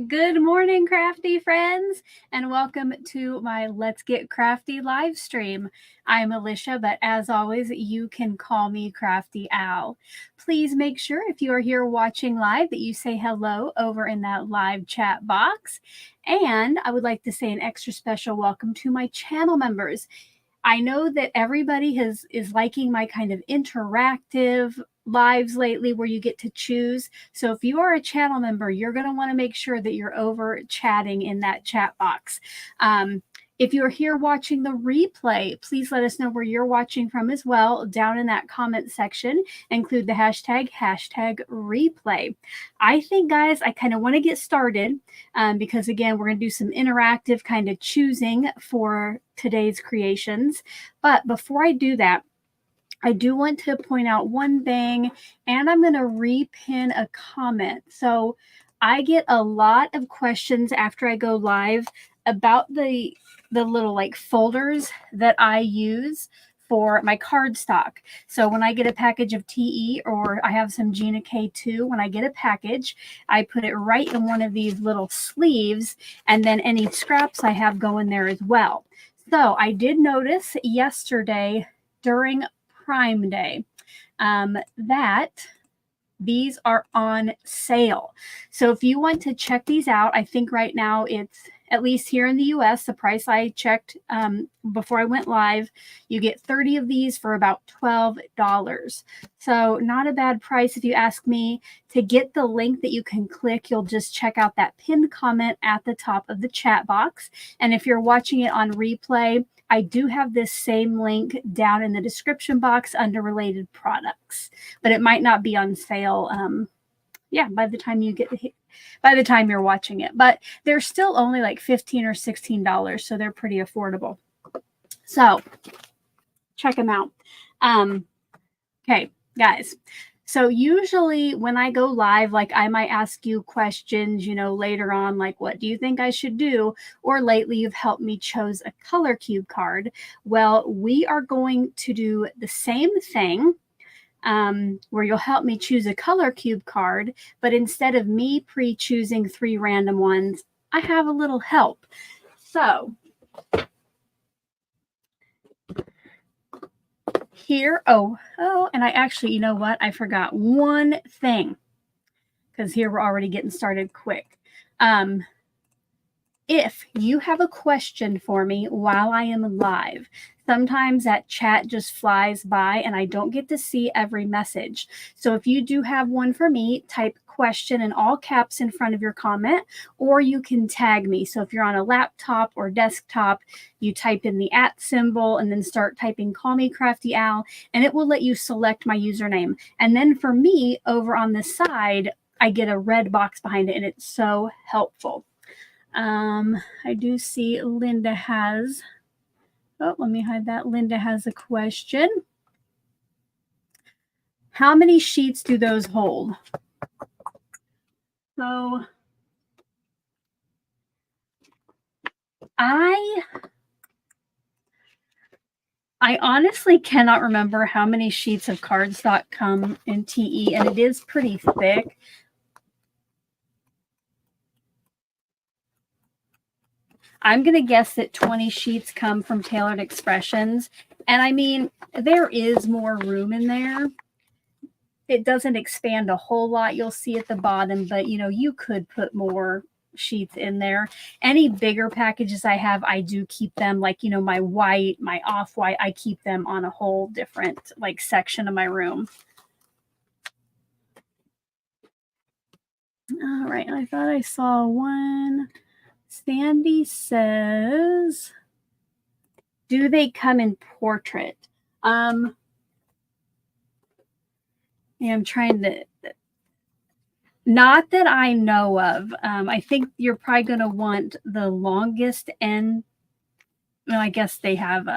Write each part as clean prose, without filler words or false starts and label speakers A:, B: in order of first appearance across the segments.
A: Good morning, crafty friends, and welcome to my Let's Get Crafty live stream. I'm Alicia, but as always, you can call me Crafty Al. Please make sure if you are here watching live that you say hello over in that live chat box. And I would like to say an extra special welcome to my channel members. I know that everybody is liking my kind of interactive lives lately where you get to choose. So if you are a channel member, you're going to want to make sure that you're over chatting in that chat box. If you're here watching the replay, please let us know where you're watching from as well down in that comment section. Include the hashtag replay. I think, guys, I kind of want to get started because, again, we're going to do some interactive kind of choosing for today's creations. But before I do that, I do want to point out one thing, and I'm going to repin a comment. So I get a lot of questions after I go live about the little like folders that I use for my cardstock. So when I get a package of TE or I have some Gina K2, when I get a package, I put it right in one of these little sleeves, and then any scraps I have go in there as well. So I did notice yesterday during Prime Day that these are on sale. So if you want to check these out, I think right now it's, at least here in the US, the price I checked before I went live, you get 30 of these for about $12. So not a bad price if you ask me. To get the link that you can click, you'll just check out that pinned comment at the top of the chat box. And if you're watching it on replay, I do have this same link down in the description box under related products, but it might not be on sale. By the time you're watching it, but they're still only like $15 or $16, so they're pretty affordable. So check them out. Okay, guys. So usually when I go live, like I might ask you questions, later on, like, what do you think I should do? Or lately you've helped me choose a color cube card. Well, we are going to do the same thing where you'll help me choose a color cube card, but instead of me pre-choosing 3 random ones, I have a little help. So here, and I actually, you know what? I forgot one thing, because here we're already getting started quick. If you have a question for me while I am live, sometimes that chat just flies by and I don't get to see every message. So if you do have one for me, type question in all caps in front of your comment, or you can tag me. So if you're on a laptop or desktop, you type in the @ symbol and then start typing call me Crafty Al, and it will let you select my username. And then for me over on the side, I get a red box behind it, and it's so helpful. I do see Linda has, let me hide that. Linda has a question. How many sheets do those hold? So I honestly cannot remember how many sheets of cardstock come in TE, and it is pretty thick. I'm going to guess that 20 sheets come from Tailored Expressions. And I mean, there is more room in there. It doesn't expand a whole lot. You'll see at the bottom, but you could put more sheets in there. Any bigger packages I have, I do keep them like, my white, my off-white, I keep them on a whole different like section of my room. All right. I thought I saw one. Sandy says, do they come in portrait? I'm trying to, not that I know of. I think you're probably going to want the longest end. Well, I guess they have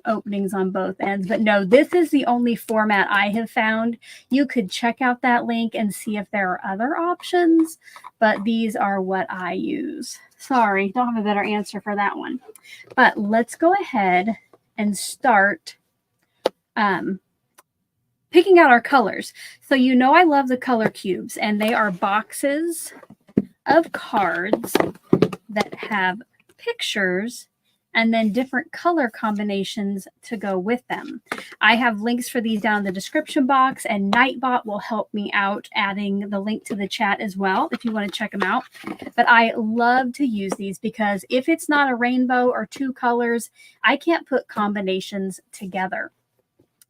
A: openings on both ends, but no, this is the only format I have found. You could check out that link and see if there are other options, but these are what I use. Sorry, don't have a better answer for that one. But let's go ahead and start picking out our colors. So you know I love the color cubes, and they are boxes of cards that have pictures and then different color combinations to go with them. I have links for these down in the description box, and Nightbot will help me out adding the link to the chat as well if you want to check them out. But I love to use these because if it's not a rainbow or two colors, I can't put combinations together.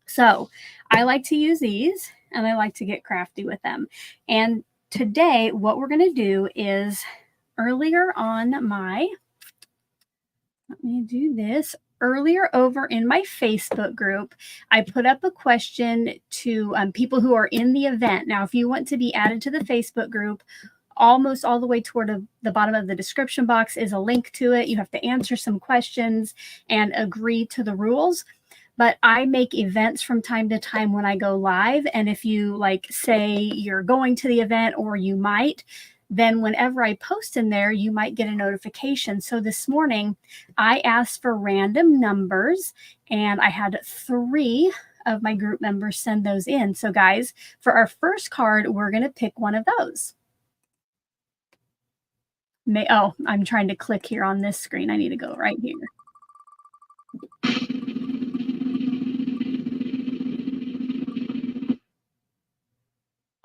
A: So I like to use these, and I like to get crafty with them. And today what we're going to do is, earlier on my, let me do this. Earlier over in my Facebook group, I put up a question to people who are in the event. Now, if you want to be added to the Facebook group, almost all the way toward the bottom of the description box is a link to it. You have to answer some questions and agree to the rules. But I make events from time to time when I go live. And if you like say you're going to the event, or you might, then whenever I post in there, you might get a notification. So this morning I asked for random numbers, and I had 3 of my group members send those in. So guys, for our first card, we're going to pick one of those. Oh, I'm trying to click here on this screen. I need to go right here.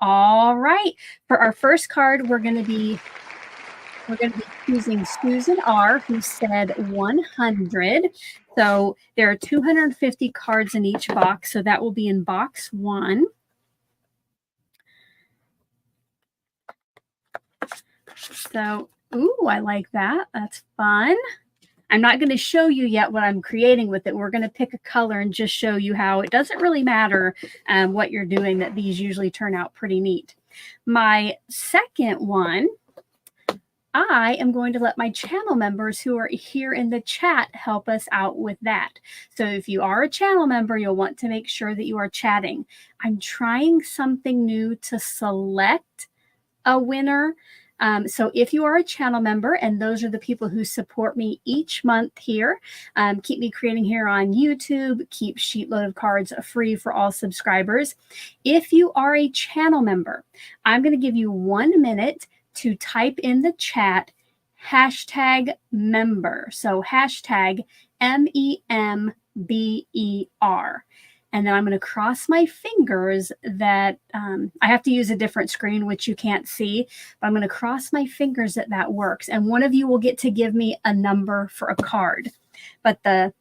A: All right. For our first card, we're going to be choosing Susan R., who said 100. So there are 250 cards in each box. So that will be in box 1. So, ooh, I like that. That's fun. I'm not going to show you yet what I'm creating with it. We're going to pick a color and just show you how it doesn't really matter what you're doing, that these usually turn out pretty neat. My second one, I am going to let my channel members who are here in the chat help us out with that. So if you are a channel member, you'll want to make sure that you are chatting. I'm trying something new to select a winner. So if you are a channel member, and those are the people who support me each month here, keep me creating here on YouTube, keep Sheetload of Cards free for all subscribers. If you are a channel member, I'm going to give you 1 minute to type in the chat #member. So #MEMBER. And then I'm going to cross my fingers that I have to use a different screen, which you can't see, but I'm going to cross my fingers that that works. And one of you will get to give me a number for a card. But the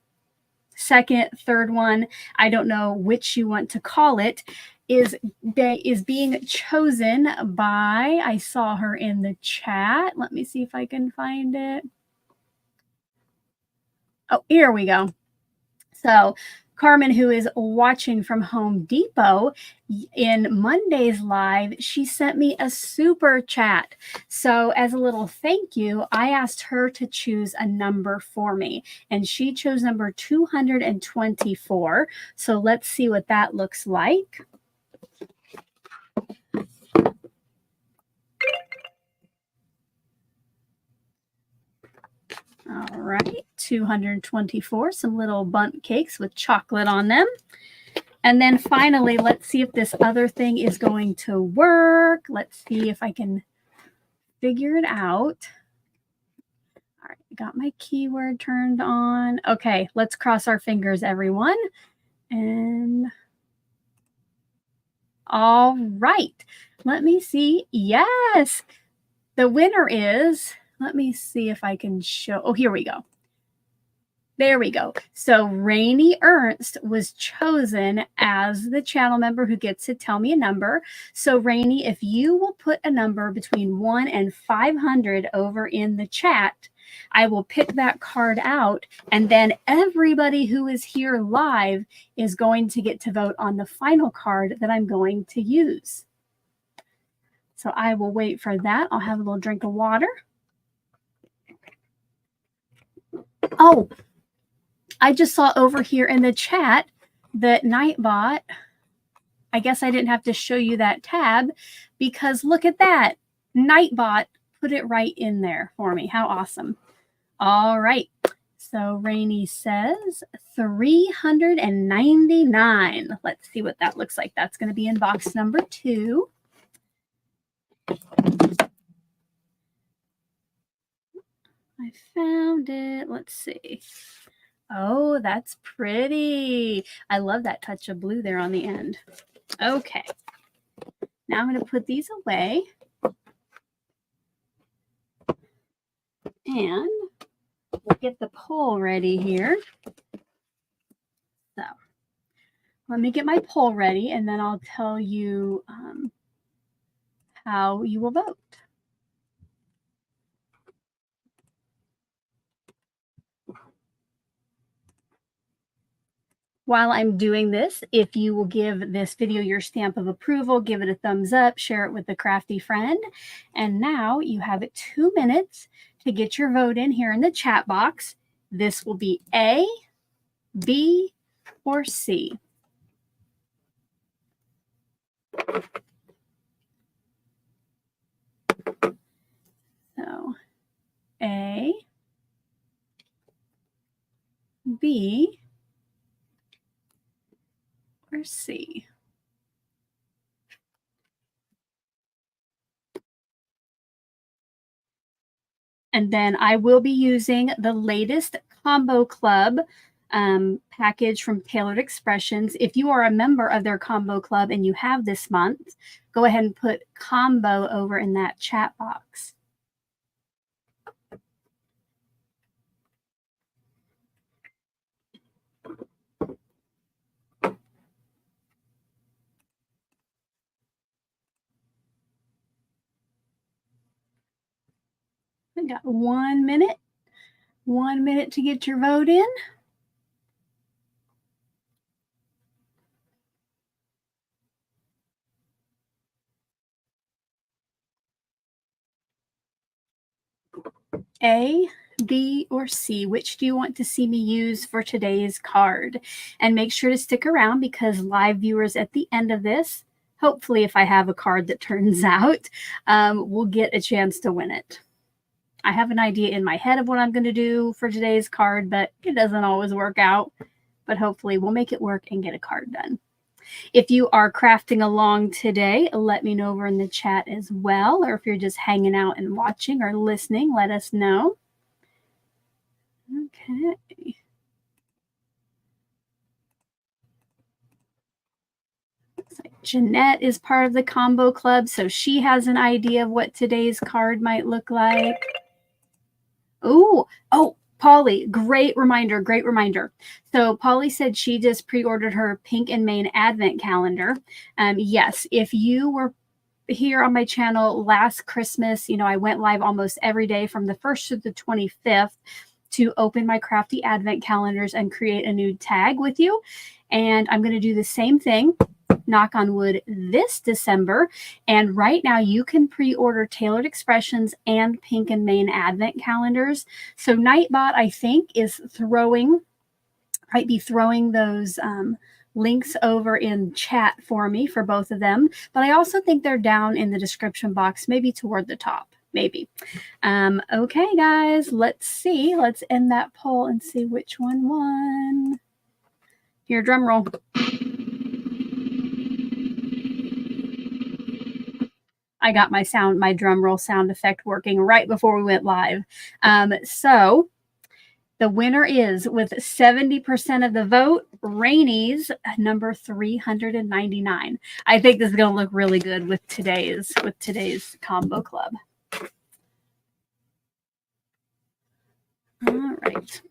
A: second, third one, I don't know which you want to call it, is being chosen by, I saw her in the chat. Let me see if I can find it. Oh, here we go. So Carmen, who is watching from Home Depot in Monday's live, she sent me a super chat. So as a little thank you, I asked her to choose a number for me, and she chose number 224. So let's see what that looks like. All right, 224, some little bundt cakes with chocolate on them. And then finally, let's see if this other thing is going to work. Let's see if I can figure it out. All right, got my keyword turned on. Okay, let's cross our fingers, everyone. And all right, let me see. Yes, the winner is, let me see if I can show. Oh, here we go. There we go. So Rainey Ernst was chosen as the channel member who gets to tell me a number. So Rainey, if you will put a number between 1 and 500 over in the chat, I will pick that card out, and then everybody who is here live is going to get to vote on the final card that I'm going to use. So I will wait for that. I'll have a little drink of water. Oh, I just saw over here in the chat that Nightbot, I guess I didn't have to show you that tab, because look at that. Nightbot put it right in there for me. How awesome. All right. So Rainey says 399. Let's see what that looks like. That's going to be in box number 2. I found it. Let's see. Oh, that's pretty. I love that touch of blue there on the end. Okay. Now I'm going to put these away. And we'll get the poll ready here. So let me get my poll ready, and then I'll tell you how you will vote. While I'm doing this, if you will give this video your stamp of approval, give it a thumbs up, share it with a crafty friend. And now you have 2 minutes to get your vote in here in the chat box. This will be A, B, or C. So A, B, or C. And then I will be using the latest Combo Club package from Tailored Expressions. If you are a member of their Combo Club and you have this month, go ahead and put combo over in that chat box. I got 1 minute. 1 minute to get your vote in. A, B, or C, which do you want to see me use for today's card? And make sure to stick around because live viewers at the end of this, hopefully if I have a card that turns out, will get a chance to win it. I have an idea in my head of what I'm going to do for today's card, but it doesn't always work out. But hopefully we'll make it work and get a card done. If you are crafting along today, let me know over in the chat as well. Or if you're just hanging out and watching or listening, let us know. Okay. Looks like Jeanette is part of the Combo Club, so she has an idea of what today's card might look like. Oh, Polly, great reminder, great reminder. So Polly said she just pre-ordered her Pink and Main Advent calendar. Yes, if you were here on my channel last Christmas, you know, I went live almost every day from the 1st to the 25th to open my Crafty Advent calendars and create a new tag with you. And I'm going to do the same thing, knock on wood, this December. And right now you can pre-order Tailored Expressions and Pink and Main Advent calendars. So Nightbot, I think, might be throwing those links over in chat for me for both of them. But I also think they're down in the description box, maybe toward the top, maybe. Okay, guys, let's see. Let's end that poll and see which one won. Here, drum roll. I got my drum roll sound effect working right before we went live. So the winner is, with 70% of the vote, Rainey's number 399. I think this is going to look really good with today's Combo Club. All right.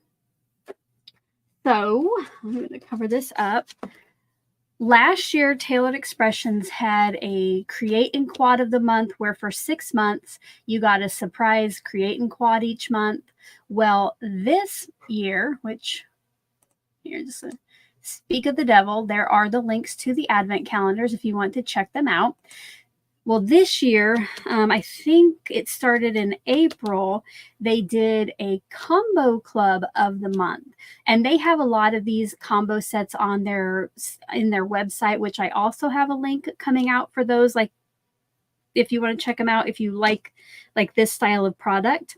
A: So I'm going to cover this up. Last year, Tailored Expressions had a Create and Quad of the Month, where for 6 months, you got a surprise Create and Quad each month. Well, this year, which, here, just speak of the devil, there are the links to the Advent calendars if you want to check them out. Well, this year, I think it started in April, they did a Combo Club of the Month. And they have a lot of these combo sets on in their website, which I also have a link coming out for those, like if you want to check them out, if you like this style of product.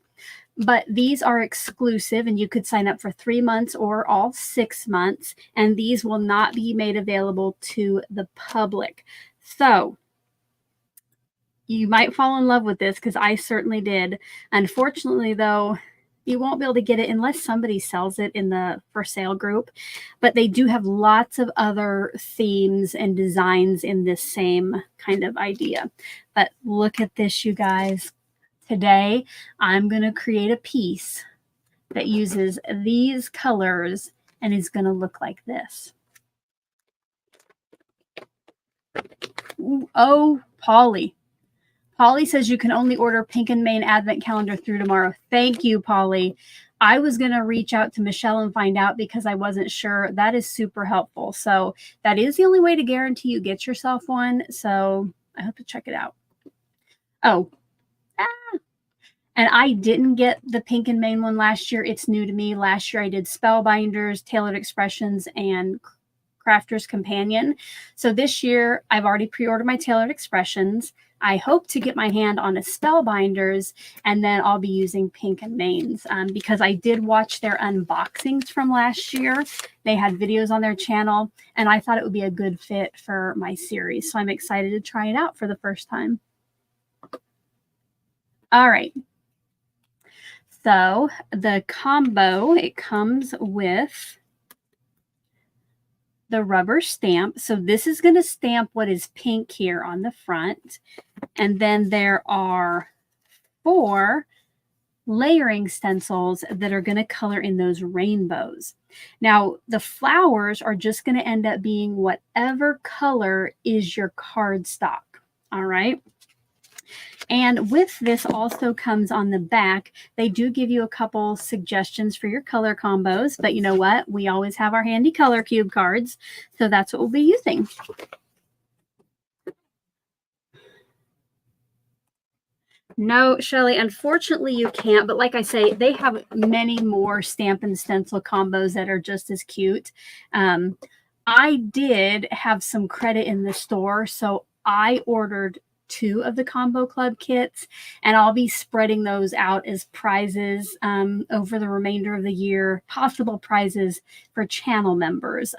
A: but these are exclusive and you could sign up for 3 months or all 6 months, and these will not be made available to the public. So you might fall in love with this, because I certainly did. Unfortunately, though, you won't be able to get it unless somebody sells it in the for sale group. But they do have lots of other themes and designs in this same kind of idea. But look at this, you guys. Today, I'm going to create a piece that uses these colors and is going to look like this. Oh, Polly. Polly says you can only order Pink and Main Advent Calendar through tomorrow. Thank you, Polly. I was going to reach out to Michelle and find out because I wasn't sure. That is super helpful. So that is the only way to guarantee you get yourself one. So I hope to check it out. Oh, and I didn't get the Pink and Main one last year. It's new to me. Last year I did Spellbinders, Tailored Expressions, and Crafter's Companion. So this year I've already pre-ordered my Tailored Expressions. I hope to get my hand on a Spellbinders, and then I'll be using Pink and Mains because I did watch their unboxings from last year. They had videos on their channel, and I thought it would be a good fit for my series. So I'm excited to try it out for the first time. All right. So the combo, it comes with the rubber stamp. So this is going to stamp what is pink here on the front. And then there are 4 layering stencils that are going to color in those rainbows. Now, the flowers are just going to end up being whatever color is your cardstock. All right. And with this also comes on the back, they do give you a couple suggestions for your color combos, but you know what? We always have our handy color cube cards, so that's what we'll be using. No, Shelley, unfortunately you can't, but like I say, they have many more stamp and stencil combos that are just as cute. I did have some credit in the store, so I ordered 2 of the combo club kits, and I'll be spreading those out as prizes over the remainder of the year, possible prizes for channel members.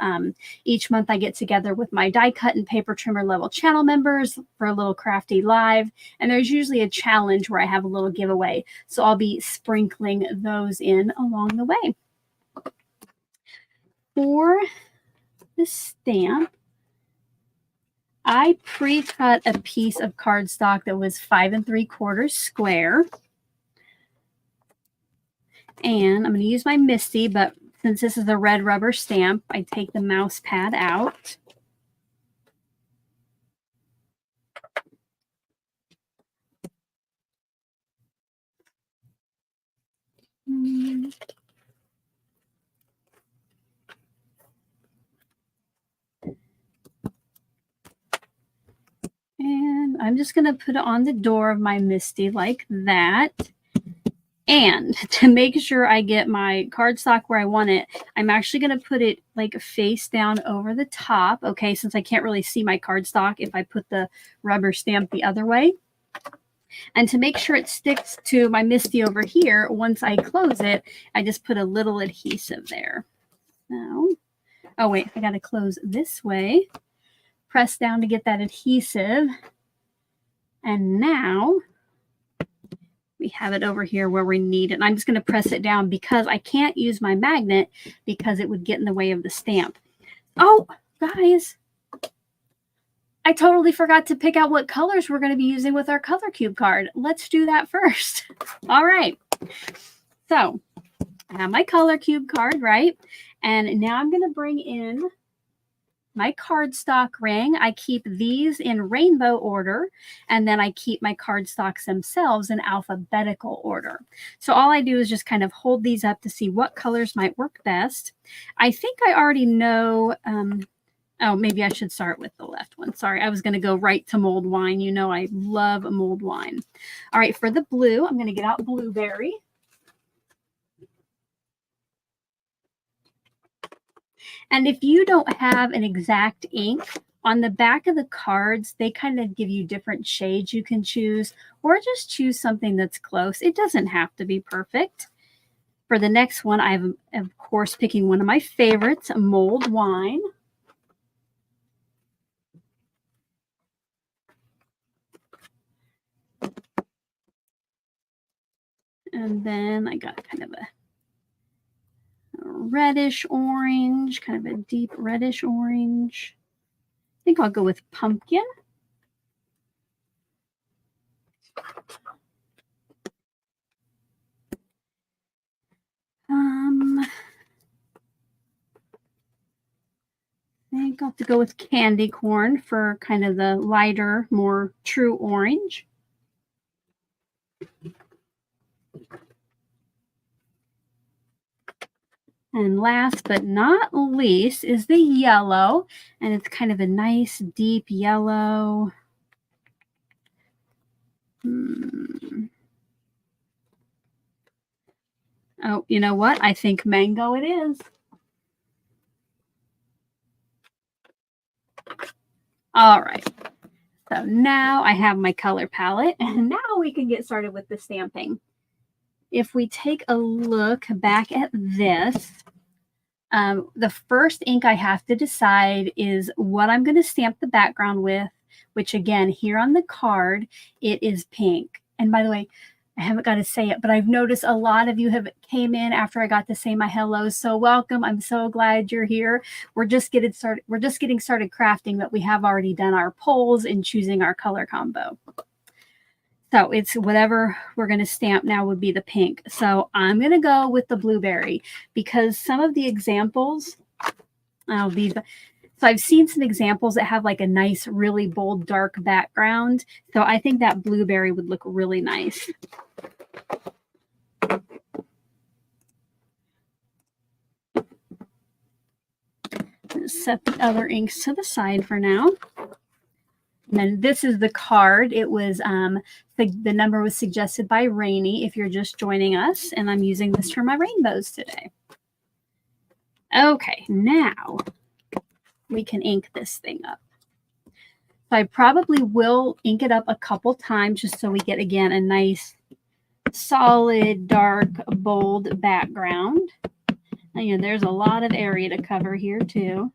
A: Each month I get together with my die cut and paper trimmer level channel members for a little crafty live, and there's usually a challenge where I have a little giveaway, so I'll be sprinkling those in along the way. For the stamp, I pre-cut a piece of cardstock that was 5 3/4 square. And I'm going to use my MISTI, but since this is a red rubber stamp, I take the mouse pad out. And I'm just going to put it on the door of my MISTI like that. And to make sure I get my cardstock where I want it, I'm actually going to put it like face down over the top, okay, since I can't really see my cardstock if I put the rubber stamp the other way. And to make sure it sticks to my MISTI over here, once I close it, I just put a little adhesive there. Now, oh wait, I got to close this way. Press down to get that adhesive. And now we have it over here where we need it. And I'm just going to press it down because I can't use my magnet because it would get in the way of the stamp. Oh, guys, I totally forgot to pick out what colors we're going to be using with our color cube card. Let's do that first. All right. So I have my color cube card, right? And now I'm going to bring in my cardstock ring. I keep these in rainbow order, and then I keep my cardstocks themselves in alphabetical order. So all I do is just kind of hold these up to see what colors might work best. I think I already know, oh, maybe I should start with the left one. Sorry, I was going to go right to mulled wine. You know I love mulled wine. All right, for the blue, I'm going to get out blueberry. And if you don't have an exact ink, On the back of the cards, they kind of give you different shades you can choose, or just choose something that's close. It doesn't have to be perfect. For the next one, I'm, of course, picking one of my favorites, Mulled wine. And then I got kind of a reddish orange, kind of a deep reddish orange. I think I'll go with pumpkin. I think I'll have to go with candy corn for kind of the lighter, more true orange. And last but not least is the yellow, and it's kind of a nice deep yellow. Oh, you know what? I think mango it is. All right. So now I have my color palette, and now we can get started with the stamping. If we take a look back at this, the first ink I have to decide is what I'm going to stamp the background with, which again, here on the card, it is pink. And by the way, I haven't got to say it, but I've noticed a lot of you have came in after I got to say my hellos. So welcome. I'm so glad you're here. We're just getting started crafting, but we have already done our polls and choosing our color combo. So it's whatever we're going to stamp now would be the pink. So I'm going to go with the blueberry because some of the examples, so I've seen some examples that have like a nice, really bold, dark background. So I think that blueberry would look really nice. Set the other inks to the side for now. And then this is the card. It was, the number was suggested by Rainey if you're just joining us. And I'm using this for my rainbows today. Okay, now we can ink this thing up. So I probably will ink it up a couple times just so we get, again, a nice, solid, dark, bold background. And, you know, there's a lot of area to cover here, too.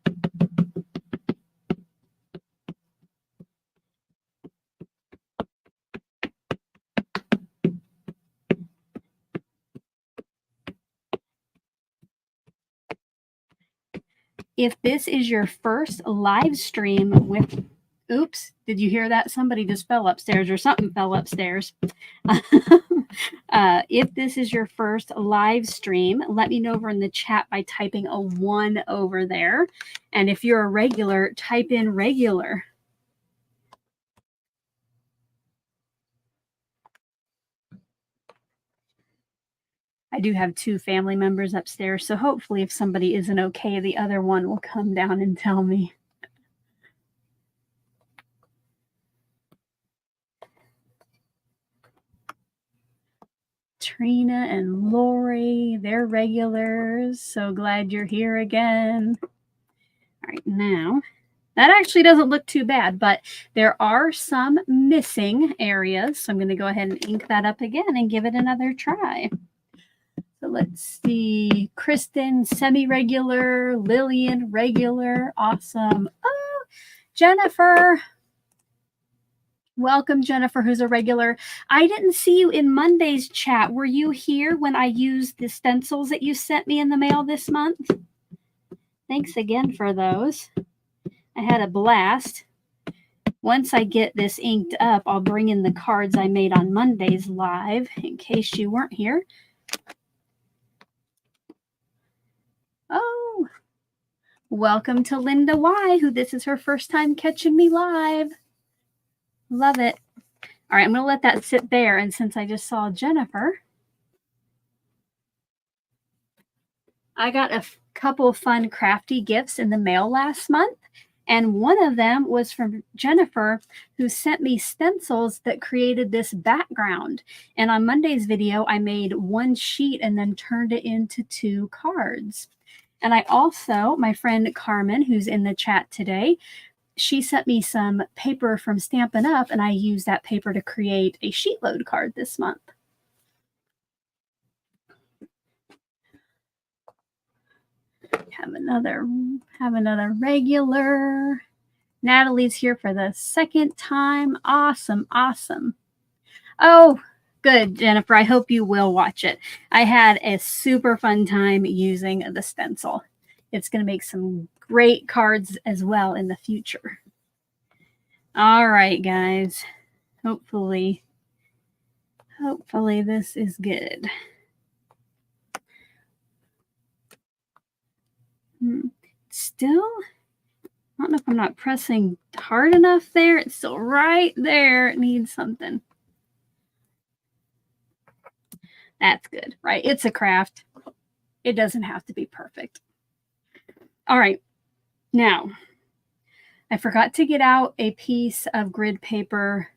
A: If this is your first live stream with, oops, did you hear that? Somebody just fell upstairs or something fell upstairs. If this is your first live stream, let me know over in the chat by typing a 1 over there. And if you're a regular, type in regular. I do have 2 family members upstairs, so hopefully if somebody isn't okay, the other one will come down and tell me. Trina and Lori, they're regulars. So glad you're here again. All right, now that actually doesn't look too bad, but there are some missing areas. So I'm going to go ahead and ink that up again and give it another try. So let's see. Kristen, semi-regular. Lillian, regular. Awesome. Oh, Jennifer. Welcome, Jennifer, who's a regular. I didn't see you in Monday's chat. Were you here when I used the stencils that you sent me in the mail this month? Thanks again for those. I had a blast. Once I get this inked up, I'll bring in the cards I made on Monday's live in case you weren't here. Oh, welcome to Linda Y, who this is her first time catching me live. Love it. All right, I'm going to let that sit there. And since I just saw Jennifer, I got a couple of fun crafty gifts in the mail last month. And one of them was from Jennifer, who sent me stencils that created this background. And on Monday's video, I made 1 sheet and then turned it into 2 cards. And I also, my friend Carmen, who's in the chat today, she sent me some paper from Stampin' Up, and I used that paper to create a sheet load card this month. Have another regular. Natalie's here for the second time. Awesome, awesome. Oh, good, Jennifer. I hope you will watch it. I had a super fun time using the stencil. It's going to make some great cards as well in the future. All right, guys. Hopefully this is good. Still, I don't know if I'm not pressing hard enough there. It's still right there. It needs something. That's good, right? It's a craft. It doesn't have to be perfect. All right. Now, I forgot to get out a piece of grid paper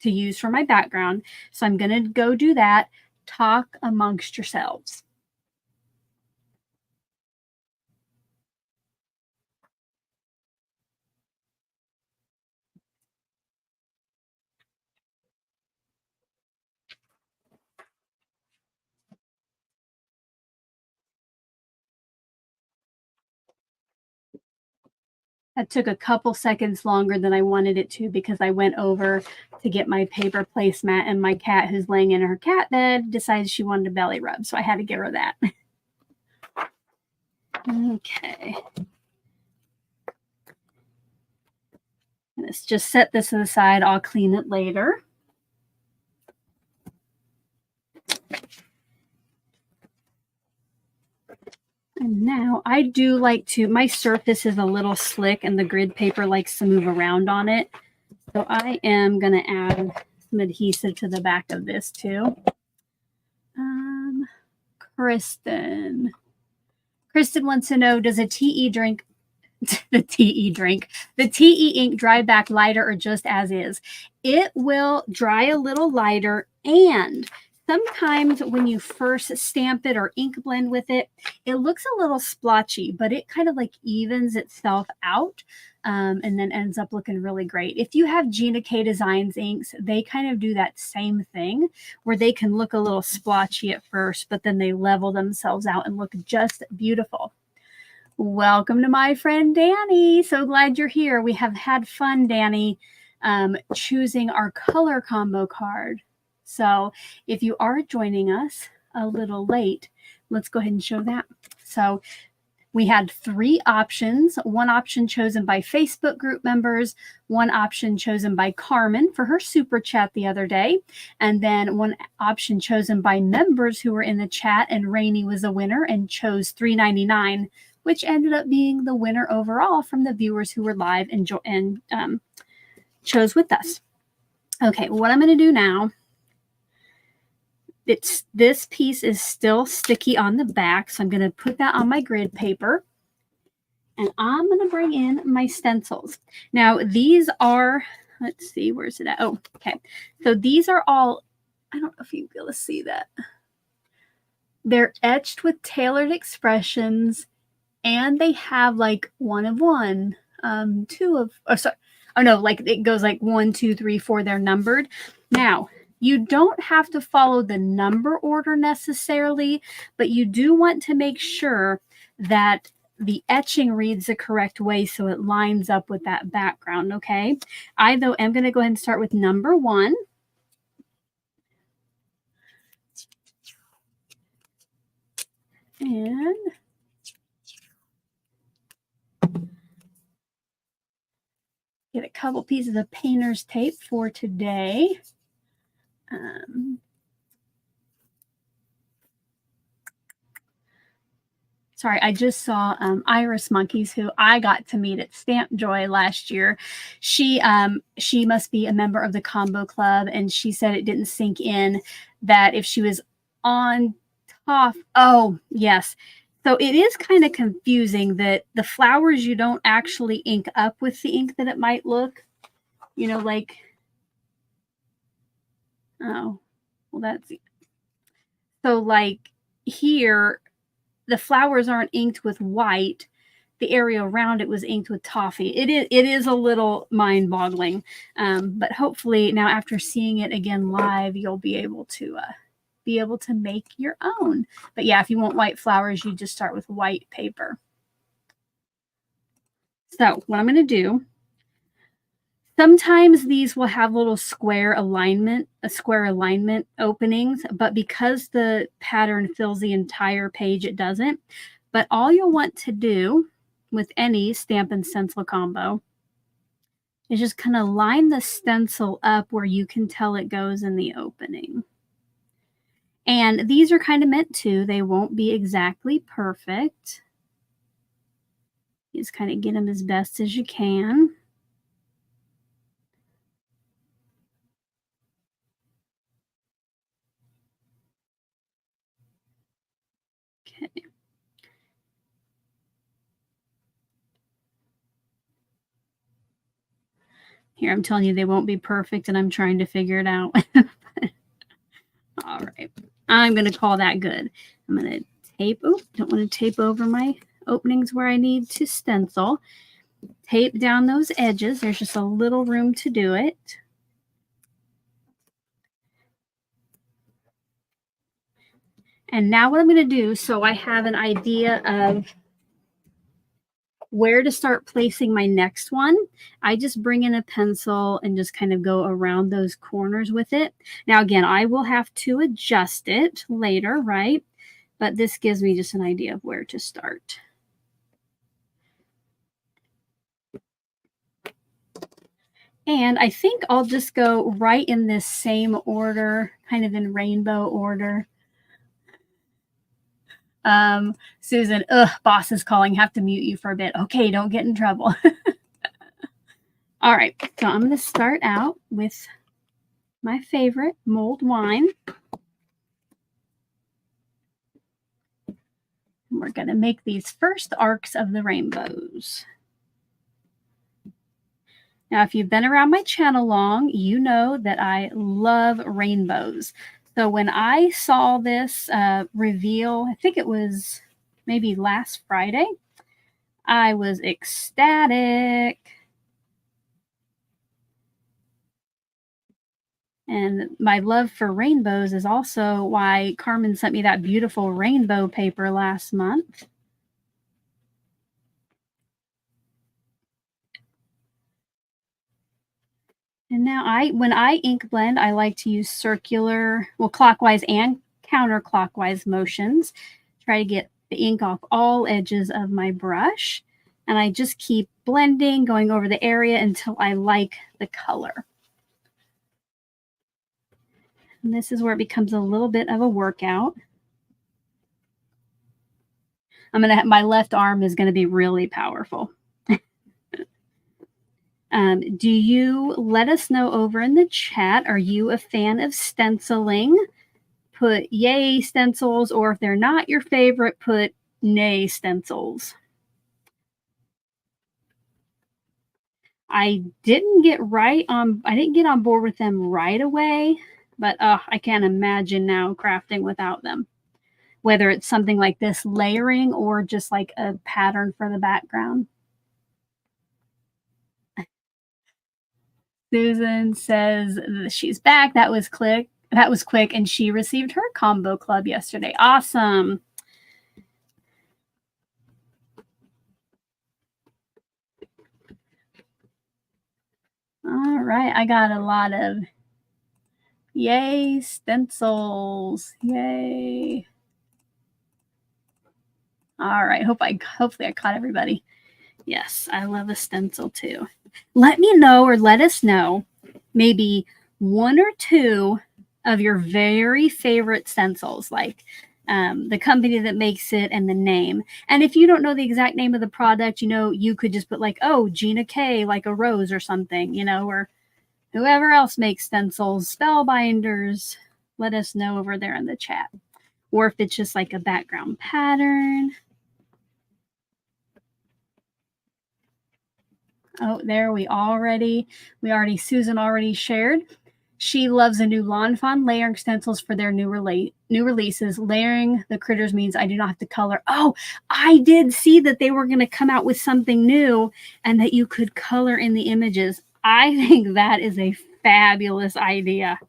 A: to use for my background. So I'm going to go do that. Talk amongst yourselves. That took a couple seconds longer than I wanted it to because I went over to get my paper placemat, and my cat, who's laying in her cat bed, decided she wanted a belly rub. So I had to give her that. Okay. Let's just set this to the side. I'll clean it later. And now I do like to, my surface is a little slick and the grid paper likes to move around on it. So I am going to add some adhesive to the back of this too. Kristen wants to know, does a TE drink, the TE ink dry back lighter or just as is? It will dry a little lighter, and sometimes when you first stamp it or ink blend with it, it looks a little splotchy, but it kind of like evens itself out and then ends up looking really great. If you have Gina K Designs inks, they kind of do that same thing where they can look a little splotchy at first, but then they level themselves out and look just beautiful. Welcome to my friend Danny. So glad you're here. We have had fun, Danny, choosing our color combo card. So if you are joining us a little late, let's go ahead and show that. So we had 3 options. One option chosen by Facebook group members, one option chosen by Carmen for her super chat the other day, and then one option chosen by members who were in the chat, and Rainey was a winner and chose $3.99, which ended up being the winner overall from the viewers who were live and chose with us. Okay, what I'm going to do now, this piece is still sticky on the back, so I'm going to put that on my grid paper, and I'm going to bring in my stencils. Now, these are, let's see, where's it at? Oh, okay. So these are all, I don't know if you'll be able to see that. They're etched with tailored expressions, and they have like 1 of 1, 2 of, oh, sorry. Oh no, like it goes like 1, 2, 3, 4. They're numbered. Now, you don't have to follow the number order necessarily, but you do want to make sure that the etching reads the correct way so it lines up with that background, okay? I, though, am going to go ahead and start with number 1. And get a couple pieces of painter's tape for today. Sorry, I just saw Iris Monkeys, who I got to meet at Stamp Joy last year. She must be a member of the Combo Club, and she said it didn't sink in that if she was on top. Oh, yes. So it is kind of confusing that the flowers you don't actually ink up with the ink that it might look, you know, like, oh, well, that's, so like here, the flowers aren't inked with white. the area around it was inked with toffee. It is a little mind-boggling, but hopefully now after seeing it again live, you'll be able to make your own. But yeah, if you want white flowers, you just start with white paper. So what I'm going to do, sometimes these will have little square alignment openings, but because the pattern fills the entire page, it doesn't. But all you'll want to do with any stamp and stencil combo is just kind of line the stencil up where you can tell it goes in the opening. And these are kind of meant to, they won't be exactly perfect. You just kind of get them as best as you can. Okay. Here, I'm telling you, they won't be perfect, and I'm trying to figure it out. All right. I'm going to call that good. I'm going to tape. Oh, don't want to tape over my openings where I need to stencil. Tape down those edges. There's just a little room to do it. And now what I'm going to do, so I have an idea of where to start placing my next one, I just bring in a pencil and just kind of go around those corners with it. Now, again, I will have to adjust it later, right? But this gives me just an idea of where to start. And I think I'll just go right in this same order, kind of in rainbow order. Susan, boss is calling, have to mute you for a bit. Okay, don't get in trouble. All right, so I'm going to start out with my favorite, mulled wine. And we're going to make these first arcs of the rainbows. Now, if you've been around my channel long, you know that I love rainbows. So when I saw this reveal, I think it was maybe last Friday, I was ecstatic. And my love for rainbows is also why Carmen sent me that beautiful rainbow paper last month. And now when I ink blend, I like to use circular, well, clockwise and counterclockwise motions. Try to get the ink off all edges of my brush. And I just keep blending, going over the area until I like the color. And this is where it becomes a little bit of a workout. My left arm is going to be really powerful. Do you let us know over in the chat, are you a fan of stenciling? Put yay stencils, or if they're not your favorite, put nay stencils. I didn't get on board with them right away, but I can't imagine now crafting without them. Whether it's something like this layering or just like a pattern for the background. Susan says she's back. That was quick. And she received her combo club yesterday. Awesome. All right. I got a lot of yay stencils. Yay. All right. Hopefully I caught everybody. Yes, I love a stencil too. Let me know, or let us know, maybe one or two of your very favorite stencils, like the company that makes it and the name. And if you don't know the exact name of the product, you could just put like, oh, Gina K, like a rose or something, or whoever else makes stencils, spellbinders. Let us know over there in the chat. Or if it's just like a background pattern. Oh, there Susan already shared. She loves a new Lawn Fawn layering stencils for their new releases. Layering the critters means I do not have to color. Oh, I did see that they were going to come out with something new and that you could color in the images. I think that is a fabulous idea.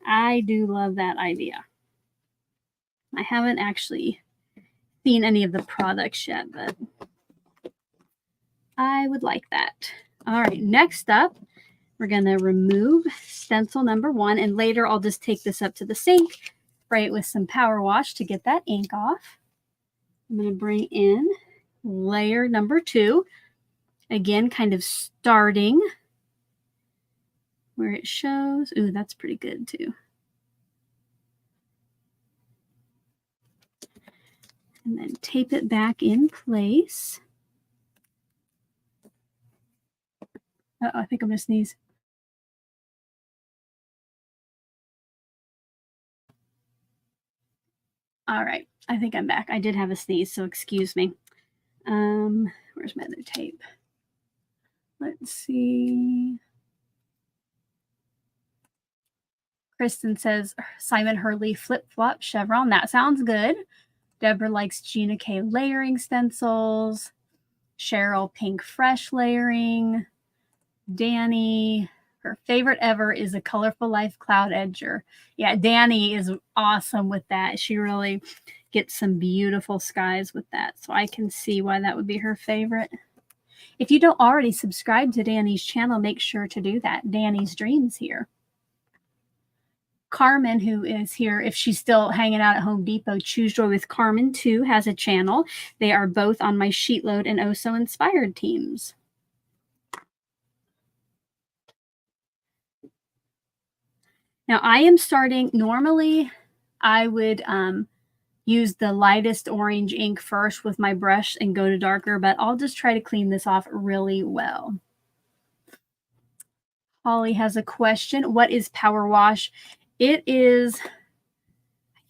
A: I do love that idea. I haven't actually seen any of the products yet, but I would like that. All right, next up, we're going to remove stencil number 1, and later I'll just take this up to the sink, spray it with some power wash to get that ink off. I'm going to bring in layer number 2, again, kind of starting where it shows. Ooh, that's pretty good too. And then tape it back in place. Uh-oh, I think I'm going to sneeze. All right, I think I'm back. I did have a sneeze, so excuse me. Where's my other tape? Let's see. Kristen says Simon Hurley flip-flop chevron. That sounds good. Deborah likes Gina K layering stencils. Cheryl pink fresh layering. Danny, her favorite ever is a Colorful Life cloud edger. Yeah, Danny is awesome with that. She really gets some beautiful skies with that. So I can see why that would be her favorite. If you don't already subscribe to Danny's channel, make sure to do that. Danny's Dreams here. Carmen, who is here, if she's still hanging out at Home Depot, Choose Joy with Carmen too has a channel. They are both on my Sheetload and Oh So Inspired teams. Now I am starting, normally I would use the lightest orange ink first with my brush and go to darker, but I'll just try to clean this off really well. Holly has a question. What is Power Wash? It is, I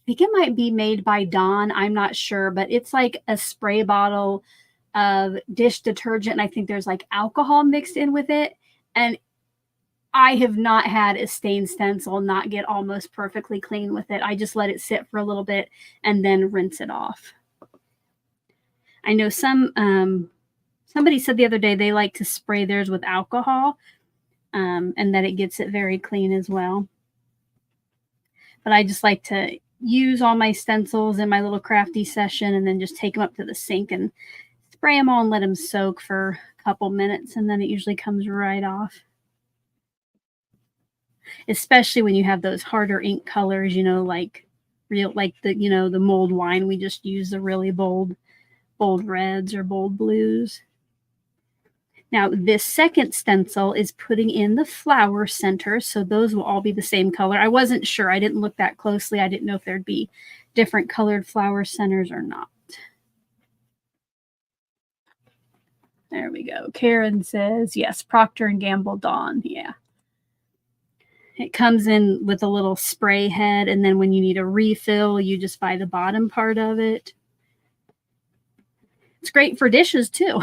A: think it might be made by Dawn. I'm not sure, but it's like a spray bottle of dish detergent. And I think there's like alcohol mixed in with it. And I have not had a stained stencil not get almost perfectly clean with it. I just let it sit for a little bit and then rinse it off. I know somebody said the other day they like to spray theirs with alcohol and that it gets it very clean as well. But I just like to use all my stencils in my little crafty session and then just take them up to the sink and spray them all and let them soak for a couple minutes, and then it usually comes right off. Especially when you have those harder ink colors, you know, like the, you know, the mulled wine, we just use the really bold reds or bold blues. Now, this second stencil is putting in the flower centers, so those will all be the same color. I wasn't sure. I didn't look that closely. I didn't know if there'd be different colored flower centers or not. There we go. Karen says, yes, Procter & Gamble Dawn. Yeah. It comes in with a little spray head, and then when you need a refill, you just buy the bottom part of it. It's great for dishes, too.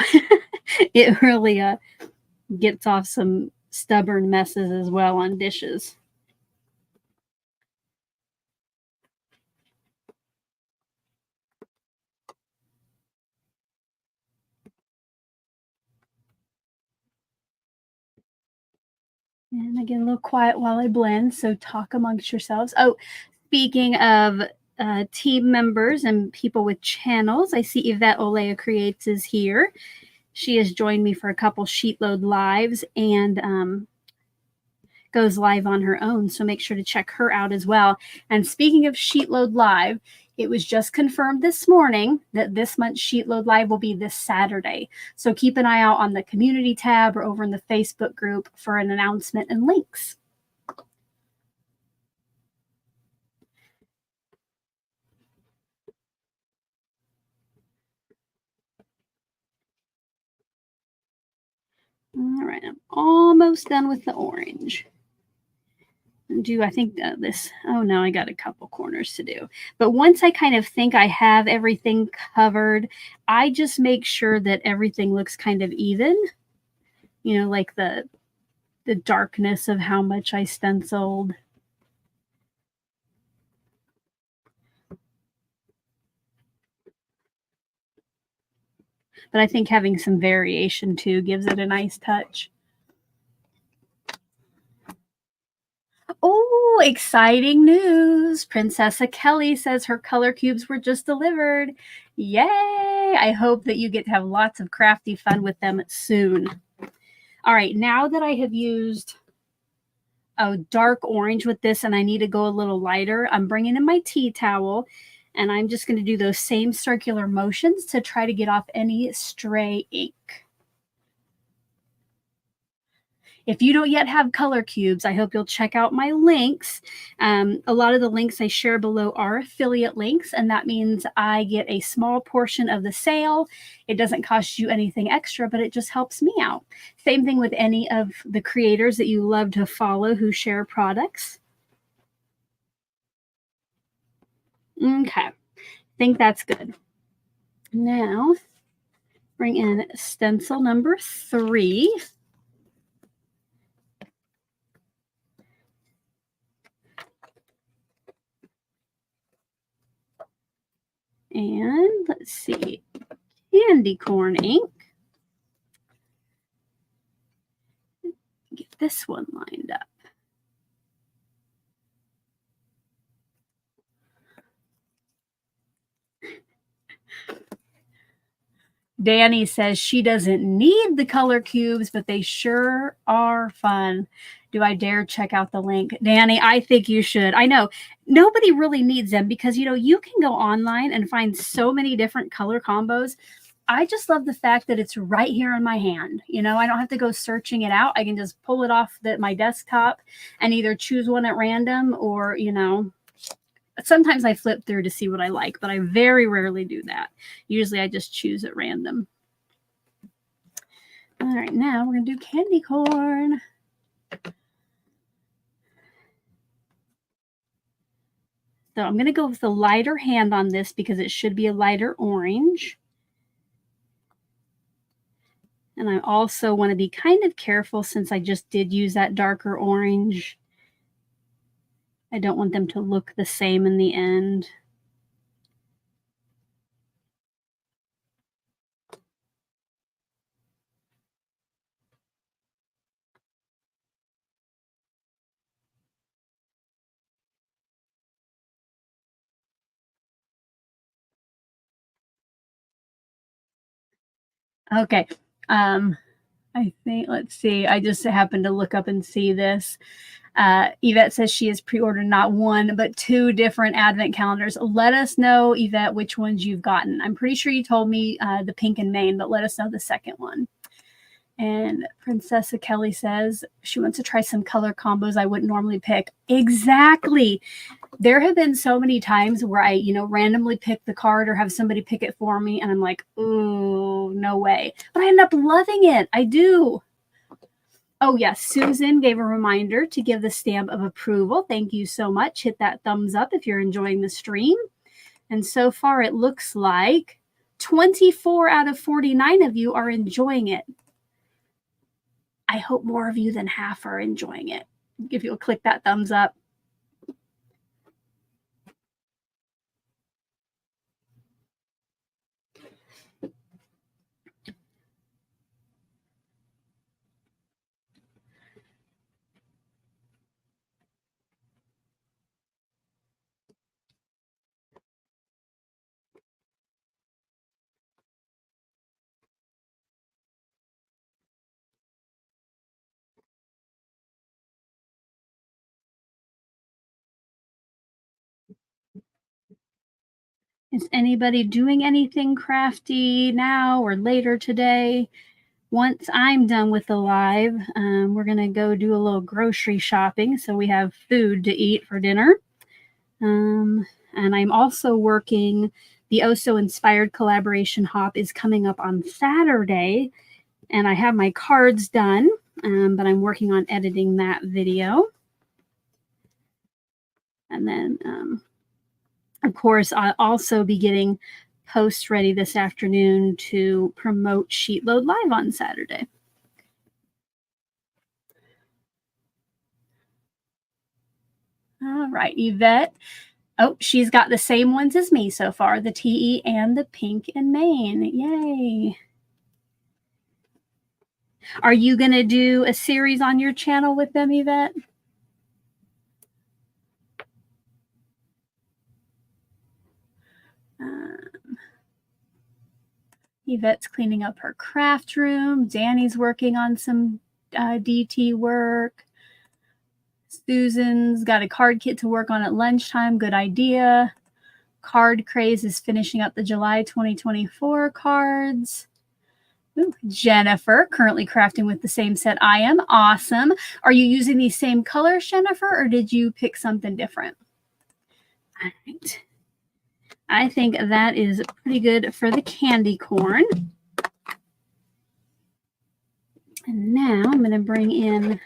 A: It really gets off some stubborn messes as well on dishes. And again, a little quiet while I blend, so talk amongst yourselves. Oh, speaking of team members and people with channels, I see Yvette Olea Creates is here. She has joined me for a couple Sheetload lives and goes live on her own, so make sure to check her out as well. And speaking of Sheetload Live, it was just confirmed this morning that this month's Sheetload Live will be this Saturday. So keep an eye out on the community tab or over in the Facebook group for an announcement and links. All right, I'm almost done with the orange. I think this, oh no, I got a couple corners to do. But once I kind of think I have everything covered, I just make sure that everything looks kind of even. You know, like the the darkness of how much I stenciled. But I think having some variation too gives it a nice touch. Oh, exciting news. Princessa Kelly says her color cubes were just delivered. Yay! I hope that you get to have lots of crafty fun with them soon. All right, now that I have used a dark orange with this and I need to go a little lighter, I'm bringing in my tea towel and I'm just going to do those same circular motions to try to get off any stray ink. If you don't yet have color cubes, I hope you'll check out my links. A lot of the links I share below are affiliate links, and that means I get a small portion of the sale. It doesn't cost you anything extra, but it just helps me out. Same thing with any of the creators that you love to follow who share products. Okay, I think that's good. Now, bring in stencil number 3. And let's see, candy corn ink. Get this one lined up. Danny says she doesn't need the color cubes, but they sure are fun. Do I dare check out the link? Danny, I think you should. I know nobody really needs them because, you know, you can go online and find so many different color combos. I just love the fact that it's right here in my hand. You know, I don't have to go searching it out. I can just pull it off my desktop and either choose one at random or, you know, sometimes I flip through to see what I like, but I very rarely do that. Usually I just choose at random. All right, now we're going to do candy corn. So I'm going to go with the lighter hand on this because it should be a lighter orange. And I also want to be kind of careful since I just did use that darker orange. I don't want them to look the same in the end. Okay. I think, let's see. I just happened to look up and see this. Yvette says she has pre-ordered not one, but 2 different advent calendars. Let us know, Yvette, which ones you've gotten. I'm pretty sure you told me the pink and Maine, but let us know the second one. And Princessa Kelly says she wants to try some color combos I wouldn't normally pick. Exactly. There have been so many times where I, you know, randomly pick the card or have somebody pick it for me, and I'm like, ooh, no way. But I end up loving it. I do. Oh, yes. Susan gave a reminder to give the stamp of approval. Thank you so much. Hit that thumbs up if you're enjoying the stream. And so far, it looks like 24 out of 49 of you are enjoying it. I hope more of you than half are enjoying it. If you'll click that thumbs up. Is anybody doing anything crafty now or later today? Once I'm done with the live, we're going to go do a little grocery shopping so we have food to eat for dinner. And I'm also working. The Oso Inspired Collaboration Hop is coming up on Saturday, and I have my cards done, but I'm working on editing that video. And then, of course, I'll also be getting posts ready this afternoon to promote Sheetload Live on Saturday. All right, Yvette. Oh, she's got the same ones as me so far, the TE and the pink and Maine. Yay. Are you going to do a series on your channel with them, Yvette? Yvette's cleaning up her craft room. Danny's working on some DT work. Susan's got a card kit to work on at lunchtime. Good idea. Card Craze is finishing up the July 2024 cards. Ooh, Jennifer, currently crafting with the same set I am. Awesome. Are you using these same colors, Jennifer, or did you pick something different? All right. I think that is pretty good for the candy corn. And now I'm going to bring in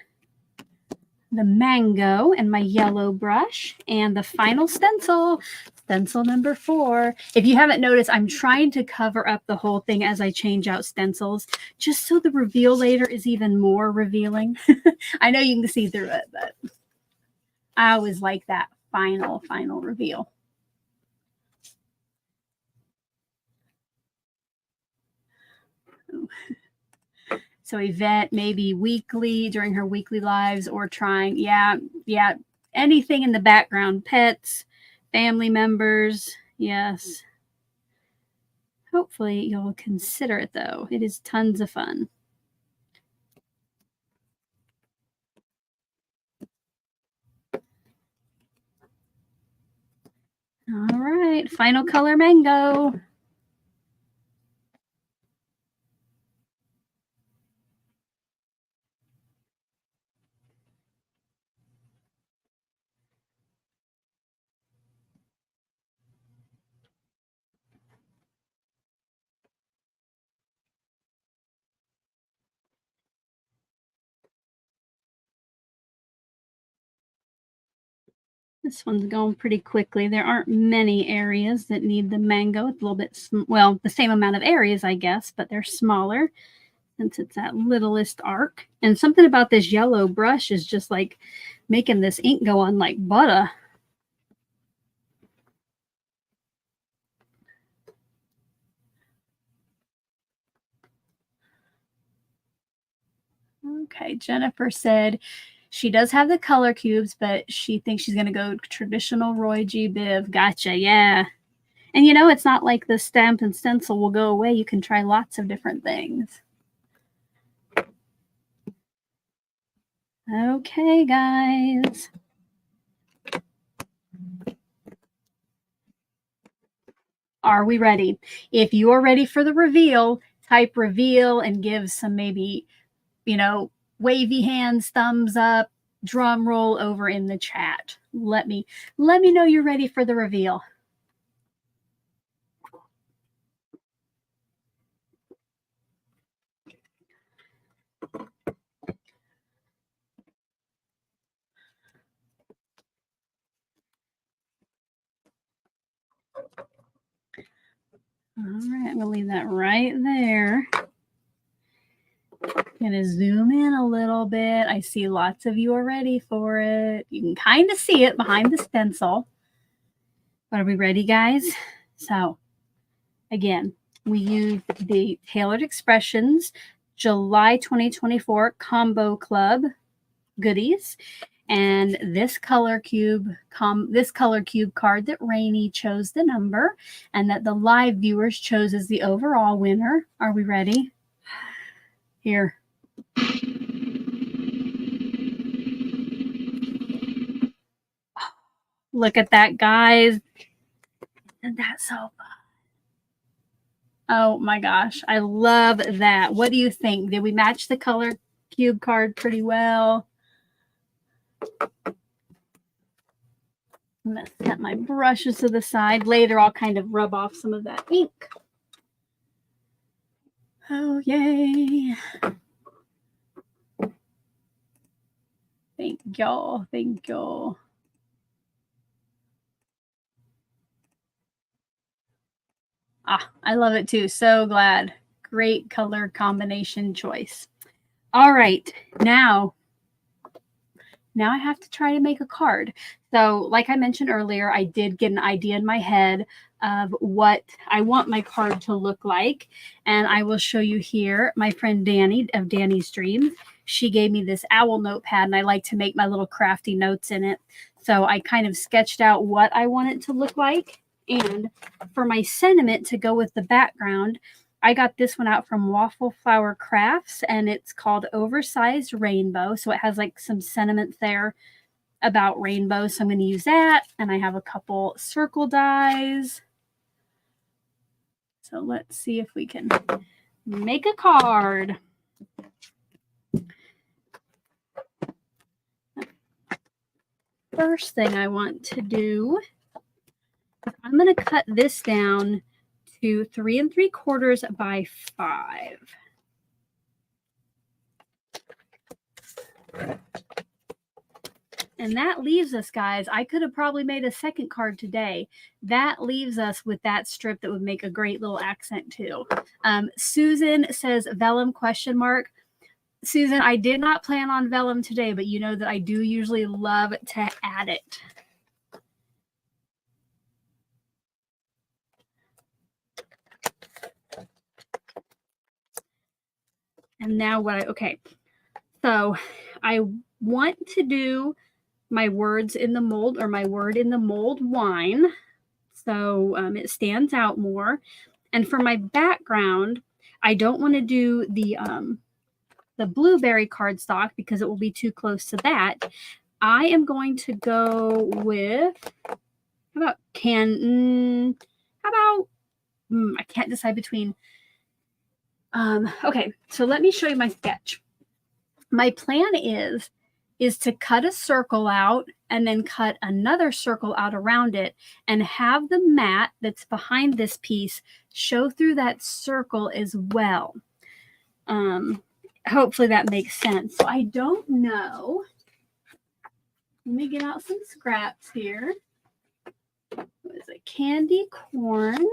A: the mango and my yellow brush and the final stencil number 4. If you haven't noticed, I'm trying to cover up the whole thing as I change out stencils, just so the reveal later is even more revealing. I know you can see through it, but I always like that final reveal. So Yvette, maybe weekly during her weekly lives, or trying, yeah, anything in the background, pets, family members, yes. Hopefully you'll consider it though. It is tons of fun. All right, final color mango. This one's going pretty quickly. There aren't many areas that need the mango. It's a little bit, well, the same amount of areas, I guess, but they're smaller since it's that littlest arc. And something about this yellow brush is just like making this ink go on like butter. Okay, Jennifer said she does have the color cubes, but she thinks she's going to go traditional Roy G. Biv. Gotcha, yeah. And you know, it's not like the stamp and stencil will go away. You can try lots of different things. Okay, guys. Are we ready? If you're ready for the reveal, type reveal and give some maybe, you know, wavy hands, thumbs up, drum roll over in the chat. Let me know you're ready for the reveal. All right, I'm gonna leave that right there. Gonna zoom in a little bit. I see lots of you are ready for it. You can kind of see it behind the stencil. But are we ready, guys? So again, we use the Tailored Expressions July 2024 Combo Club goodies. And this color cube card that Rainey chose the number and that the live viewers chose as the overall winner. Are we ready? Here. Look at that, guys. Isn't that so fun? Oh my gosh, I love that. What do you think? Did we match the color cube card pretty well? I'm going to set my brushes to the side. Later, I'll kind of rub off some of that ink. Oh, yay. Thank y'all. Thank y'all. Ah, I love it too. So glad. Great color combination choice. All right. Now, now I have to try to make a card. So like I mentioned earlier, I did get an idea in my head of what I want my card to look like. And I will show you here. My friend Danny of Danny's Dreams, she gave me this owl notepad, and I like to make my little crafty notes in it. So I kind of sketched out what I want it to look like. And for my sentiment to go with the background, I got this one out from Waffle Flower Crafts, and it's called Oversized Rainbow. So it has like some sentiments there about rainbows. So I'm going to use that. And I have a couple circle dies. So let's see if we can make a card. First thing I want to do, I'm going to cut this down to 3 3/4 by 5. And that leaves us, guys, I could have probably made a second card today. That leaves us with that strip that would make a great little accent too. Susan says vellum ? Susan, I did not plan on vellum today, but you know that I do usually love to add it. And now okay. So I want to do my words in the mold, or my word in the mold wine. So it stands out more. And for my background, I don't want to do the blueberry cardstock because it will be too close to that. I am going to go with, I can't decide between. Okay, so let me show you my sketch. My plan is to cut a circle out and then cut another circle out around it and have the mat that's behind this piece show through that circle as well. Hopefully that makes sense. So I don't know. Let me get out some scraps here. What is it? Candy corn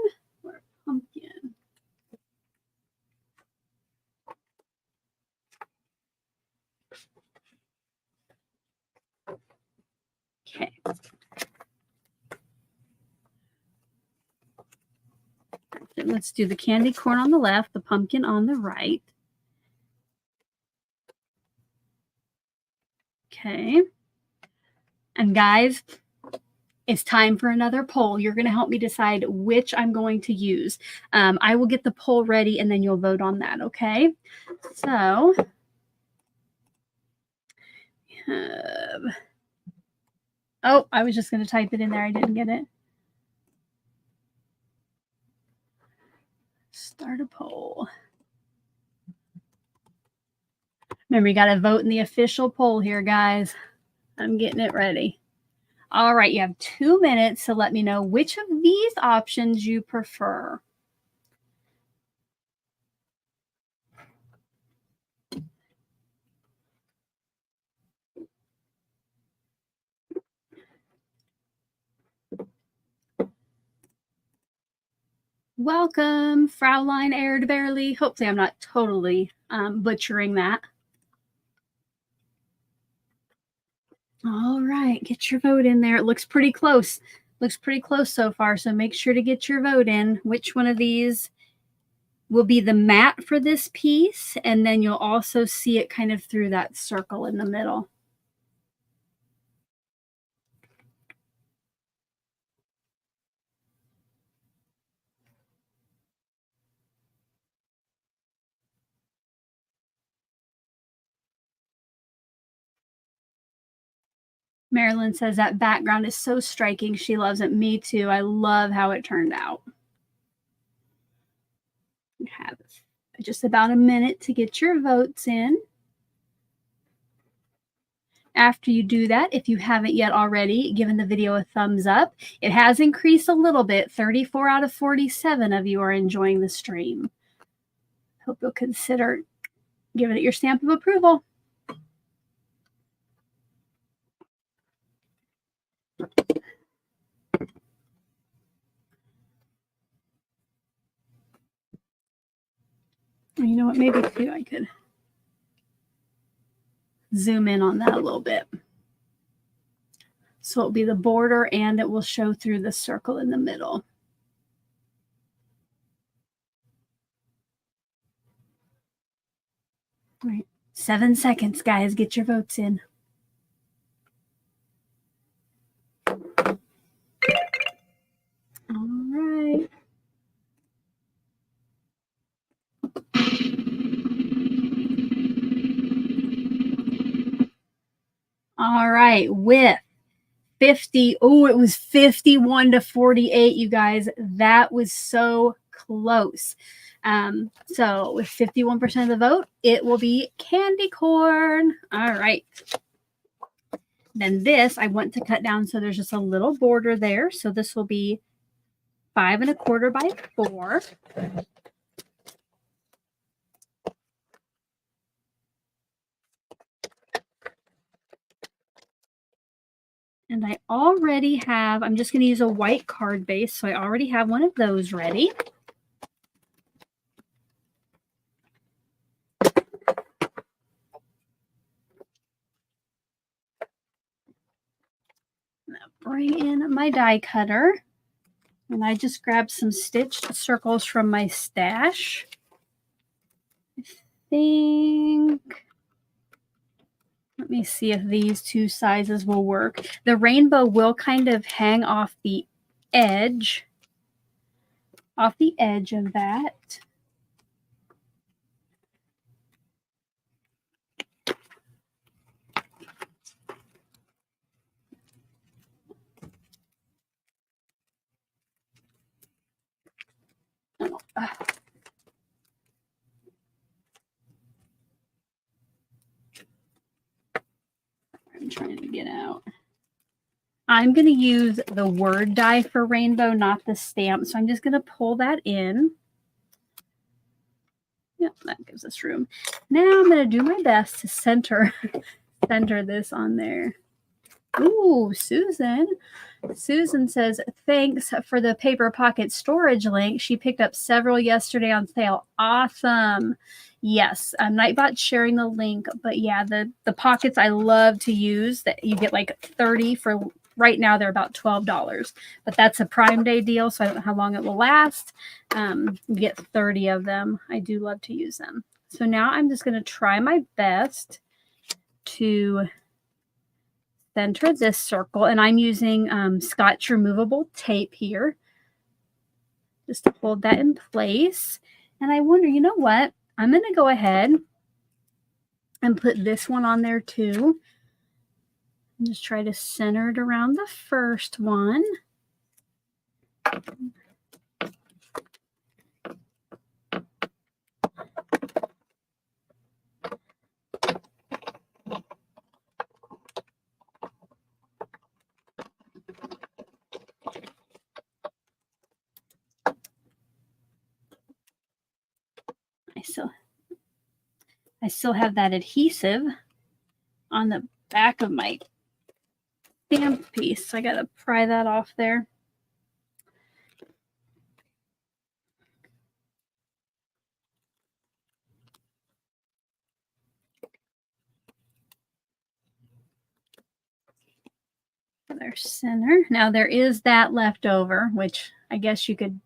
A: or pumpkin? Okay. Let's do the candy corn on the left, the pumpkin on the right. Okay. And guys, it's time for another poll. You're going to help me decide which I'm going to use. I will get the poll ready and then you'll vote on that, okay? So, oh, I was just going to type it in there. I didn't get it. Start a poll. Remember, you got to vote in the official poll here, guys. I'm getting it ready. All right, you have 2 minutes to let me know which of these options you prefer. Welcome, Fraulein Erdbeerly. Hopefully I'm not totally butchering that. All right, get your vote in there. It looks pretty close. Looks pretty close so far, so make sure to get your vote in. Which one of these will be the mat for this piece? And then you'll also see it kind of through that circle in the middle. Marilyn says that background is so striking. She loves it. Me too. I love how it turned out. You have just about a minute to get your votes in. After you do that, if you haven't yet already given the video a thumbs up, it has increased a little bit. 34 out of 47 of you are enjoying the stream. Hope you'll consider giving it your stamp of approval. You know what? Maybe too, I could zoom in on that a little bit. So it'll be the border and it will show through the circle in the middle. All right. 7 seconds, guys. Get your votes in. All right. All right. With 50. Oh, it was 51 to 48, you guys. That was so close. So with 51% of the vote, it will be candy corn. All right. Then this, I want to cut down so there's just a little border there. So this will be 5 1/4 by 4. And I already have, I'm just going to use a white card base. So I already have one of those ready. Bring in my die cutter. And I just grabbed some stitched circles from my stash. I think, let me see if these 2 sizes will work. The rainbow will kind of hang off the edge of that. I'm trying to get out. I'm going to use the word die for rainbow, not the stamp. So I'm just going to pull that in. Yep, that gives us room. Now I'm going to do my best to center this on there. Ooh, Susan. Susan says, thanks for the paper pocket storage link. She picked up several yesterday on sale. Awesome. Yes, Nightbot's sharing the link. But yeah, the pockets I love to use, that you get like 30 for, right now they're about $12. But that's a Prime Day deal, so I don't know how long it will last. You get 30 of them. I do love to use them. So now I'm just going to try my best to center this circle, and I'm using Scotch removable tape here just to hold that in place. And I wonder, you know what? I'm going to go ahead and put this one on there too. And just try to center it around the first one. I still have that adhesive on the back of my stamp piece, so I got to pry that off there. Their center. Now there is that left over, which I guess you could,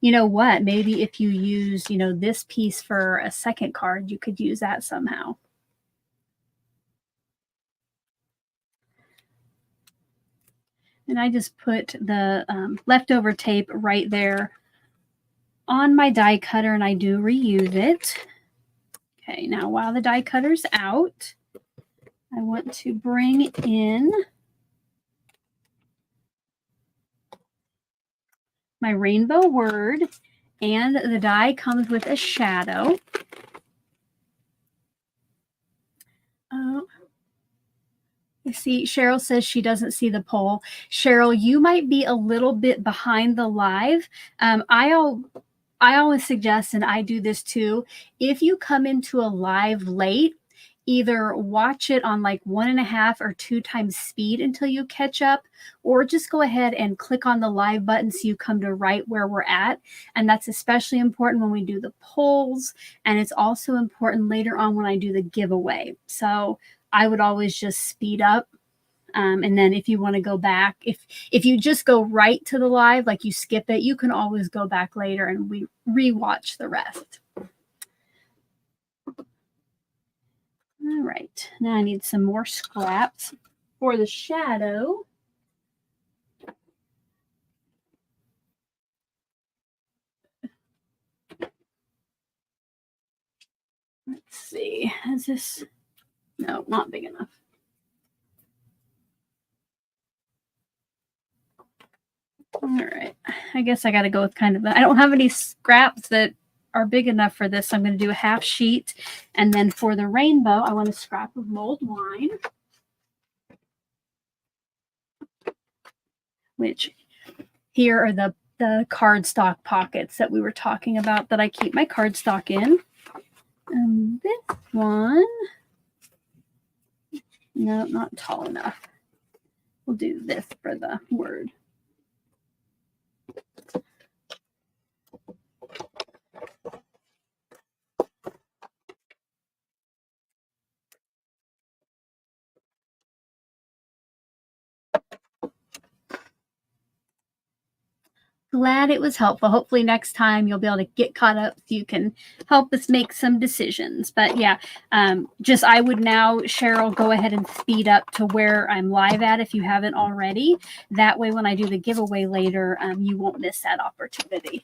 A: you know what, maybe if you use, you know, this piece for a second card, you could use that somehow. And I just put the leftover tape right there on my die cutter, and I do reuse it. Okay, now while the die cutter's out, I want to bring in my rainbow word, and the die comes with a shadow. You see, Cheryl says she doesn't see the poll. Cheryl, you might be a little bit behind the live. I always suggest, and I do this too, if you come into a live late, either watch it on like 1.5 or 2 times speed until you catch up, or just go ahead and click on the live button so you come to right where we're at. And that's especially important when we do the polls. And it's also important later on when I do the giveaway. So I would always just speed up And then if you want to go back, if you just go right to the live, like you skip it, you can always go back later and rewatch the rest. All right, now I need some more scraps for the shadow. Let's see, is this, no, not big enough. All right, I guess I got to go with kind of, I don't have any scraps that are big enough for this, so I'm going to do a half sheet. And then for the rainbow, I want a scrap of mulled wine, which here are the cardstock pockets that we were talking about that I keep my cardstock in. And this one, no, not tall enough. We'll do this for the word. Glad it was helpful. Hopefully next time you'll be able to get caught up so you can help us make some decisions. But yeah, just I would now, Cheryl, go ahead and speed up to where I'm live at if you haven't already. That way when I do the giveaway later, you won't miss that opportunity.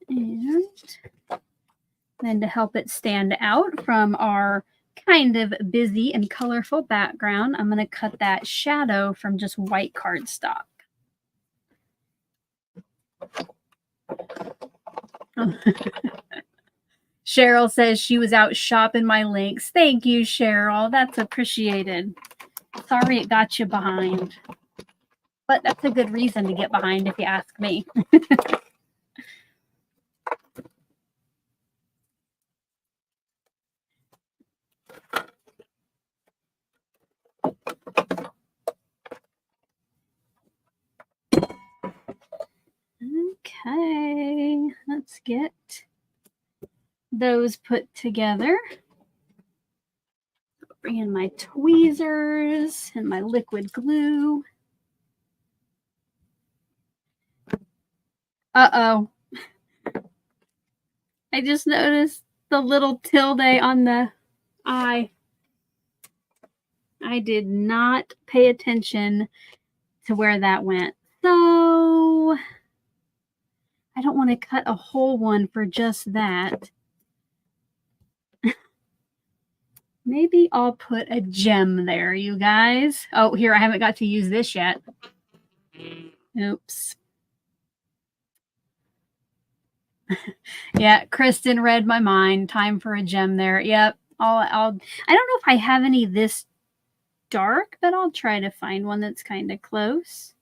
A: And then to help it stand out from our kind of busy and colorful background, I'm going to cut that shadow from just white cardstock. Cheryl says she was out shopping my links. Thank you, Cheryl. That's appreciated. Sorry it got you behind. But that's a good reason to get behind if you ask me. Okay, let's get those put together. Bring in my tweezers and my liquid glue. Uh-oh. I just noticed the little tilde on the I. I did not pay attention to where that went. So I don't want to cut a whole one for just that. Maybe I'll put a gem there, you guys. Oh, here, I haven't got to use this yet. Oops. Yeah, Kristen read my mind. Time for a gem there. Yep. I don't know if I have any this dark, but I'll try to find one that's kind of close.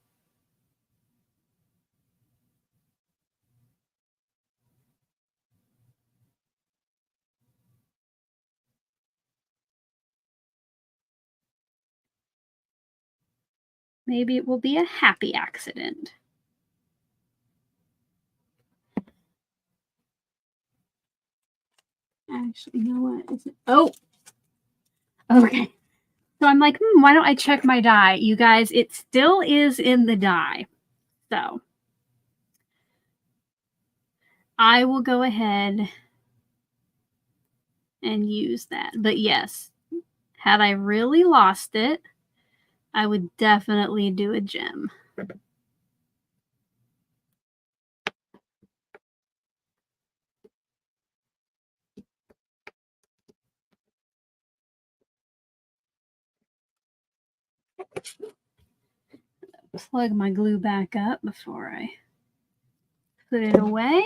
A: Maybe it will be a happy accident. Actually, you know what? Is it? Oh, okay. So I'm like, why don't I check my die? You guys, it still is in the die. So I will go ahead and use that. But yes, had I really lost it, I would definitely do a gem. Plug my glue back up before I put it away.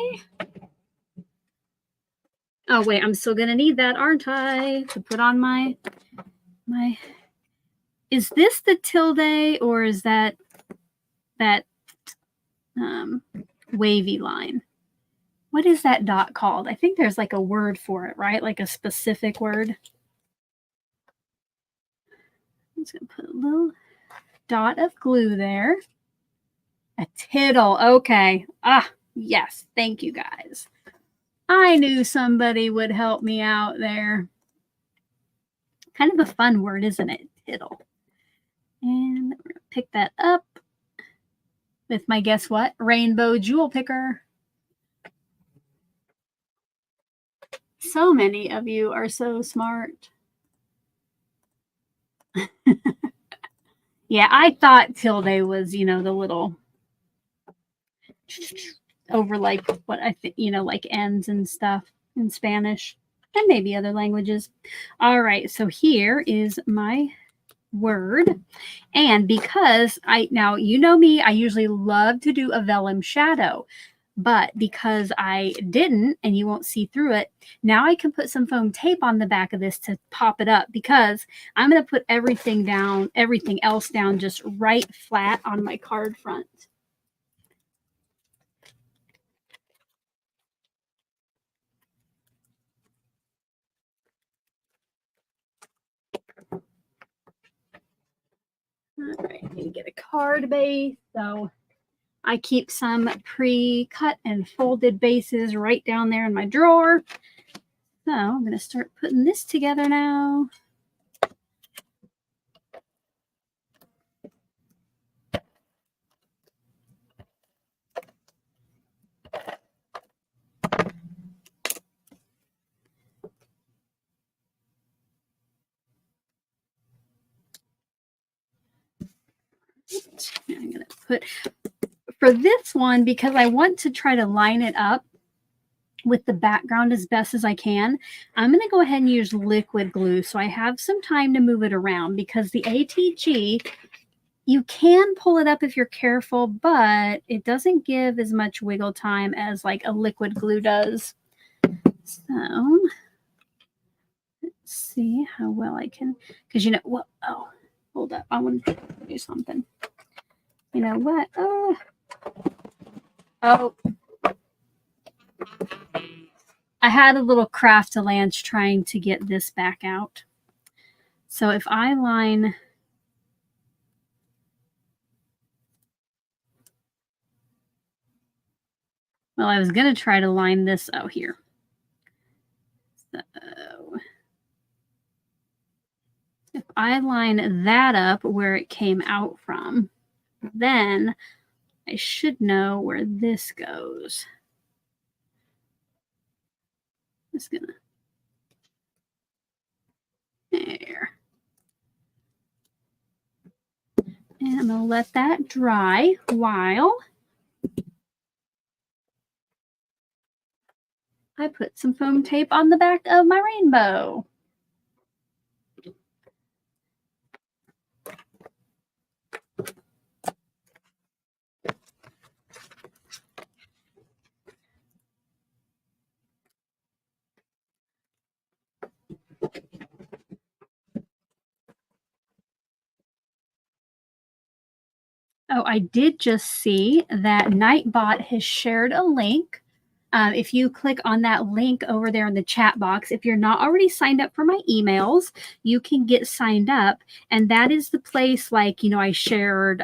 A: Oh, wait, I'm still going to need that, aren't I? To put on my... Is this the tilde or is that wavy line. What is that dot called? I think there's like a word for it, right? Like a specific word. I'm just going to put a little dot of glue there. A tittle. Okay. Ah, yes. Thank you, guys. I knew somebody would help me out there. Kind of a fun word, isn't it? Tittle. And we're going to pick that up with my, guess what? Rainbow jewel picker. So many of you are so smart. Yeah, I thought tilde was, the little over like what I think, like ends and stuff in Spanish and maybe other languages. All right, so here is my word. And because now you know me, I usually love to do a vellum shadow. But because I didn't, and you won't see through it, now I can put some foam tape on the back of this to pop it up, because I'm going to put everything else down just right flat on my card front. All right, I need to get a card base. So I keep some pre-cut and folded bases right down there in my drawer. So I'm going to start putting this together now. I'm going to put, for this one, because I want to try to line it up with the background as best as I can, I'm going to go ahead and use liquid glue so I have some time to move it around, because the ATG, you can pull it up if you're careful, but it doesn't give as much wiggle time as like a liquid glue does. So let's see how well I can, because what? Oh, hold up. I want to do something. You know what? Oh. I had a little craft-a-lance trying to get this back out. So if I line, well, I was going to try to line this out here. So if I line that up where it came out from, then I should know where this goes. Just gonna, there. And I'm gonna let that dry while I put some foam tape on the back of my rainbow. Oh, I did just see that Nightbot has shared a link. If you click on that link over there in the chat box, if you're not already signed up for my emails, you can get signed up. And that is the place, like, I shared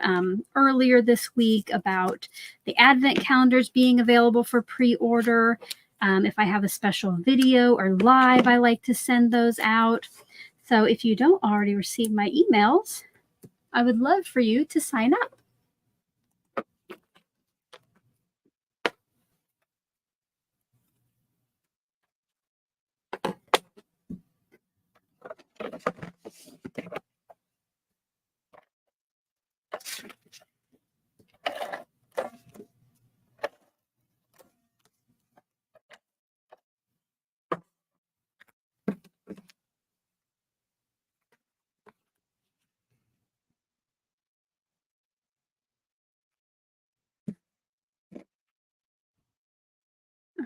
A: earlier this week about the advent calendars being available for pre-order. If I have a special video or live, I like to send those out. So if you don't already receive my emails, I would love for you to sign up.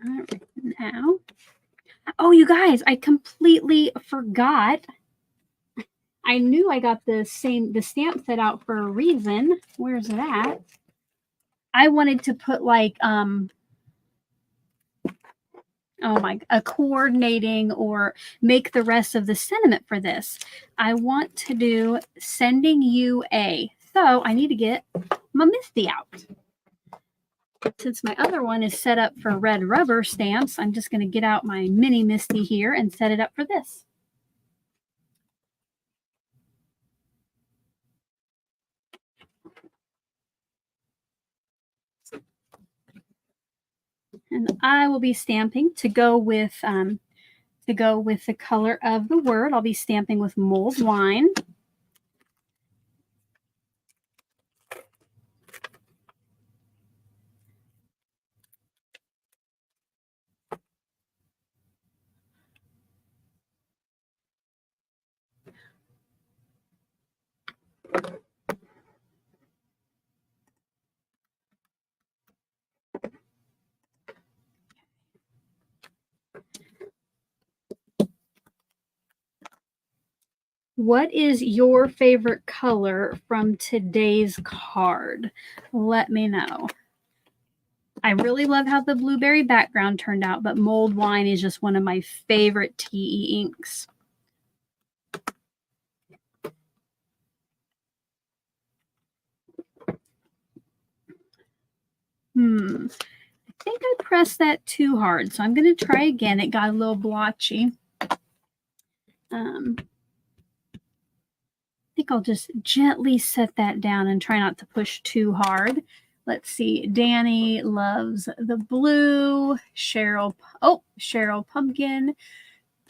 A: All right, now. Oh, you guys, I completely forgot. I knew I got the stamp set out for a reason. Where's it at? I wanted to put like a coordinating or make the rest of the sentiment for this. I want to do sending you a. So I need to get my MISTI out. Since my other one is set up for red rubber stamps, I'm just going to get out my mini MISTI here and set it up for this. And I will be stamping to go with the color of the word. I'll be stamping with mulled wine. What is your favorite color from today's card? Let me know. I really love how the blueberry background turned out, but mulled wine is just one of my favorite TE inks. I think I pressed that too hard, so I'm going to try again. It got a little blotchy. I think I'll just gently set that down and try not to push too hard. Let's see. Danny loves the blue. Cheryl Pumpkin.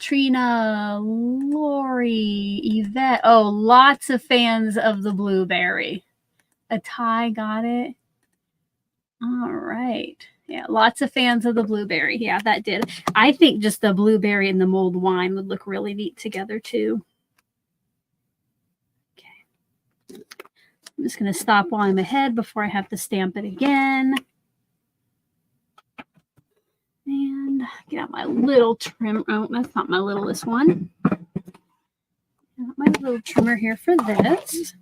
A: Trina, Lori, Yvette. Oh, lots of fans of the blueberry. A tie got it. All right. Yeah, lots of fans of the blueberry. Yeah, that did. I think just the blueberry and the mulled wine would look really neat together too. Okay. I'm just going to stop while I'm ahead before I have to stamp it again. And get out my little trim. Oh, that's not my littlest one. Got my little trimmer here for this.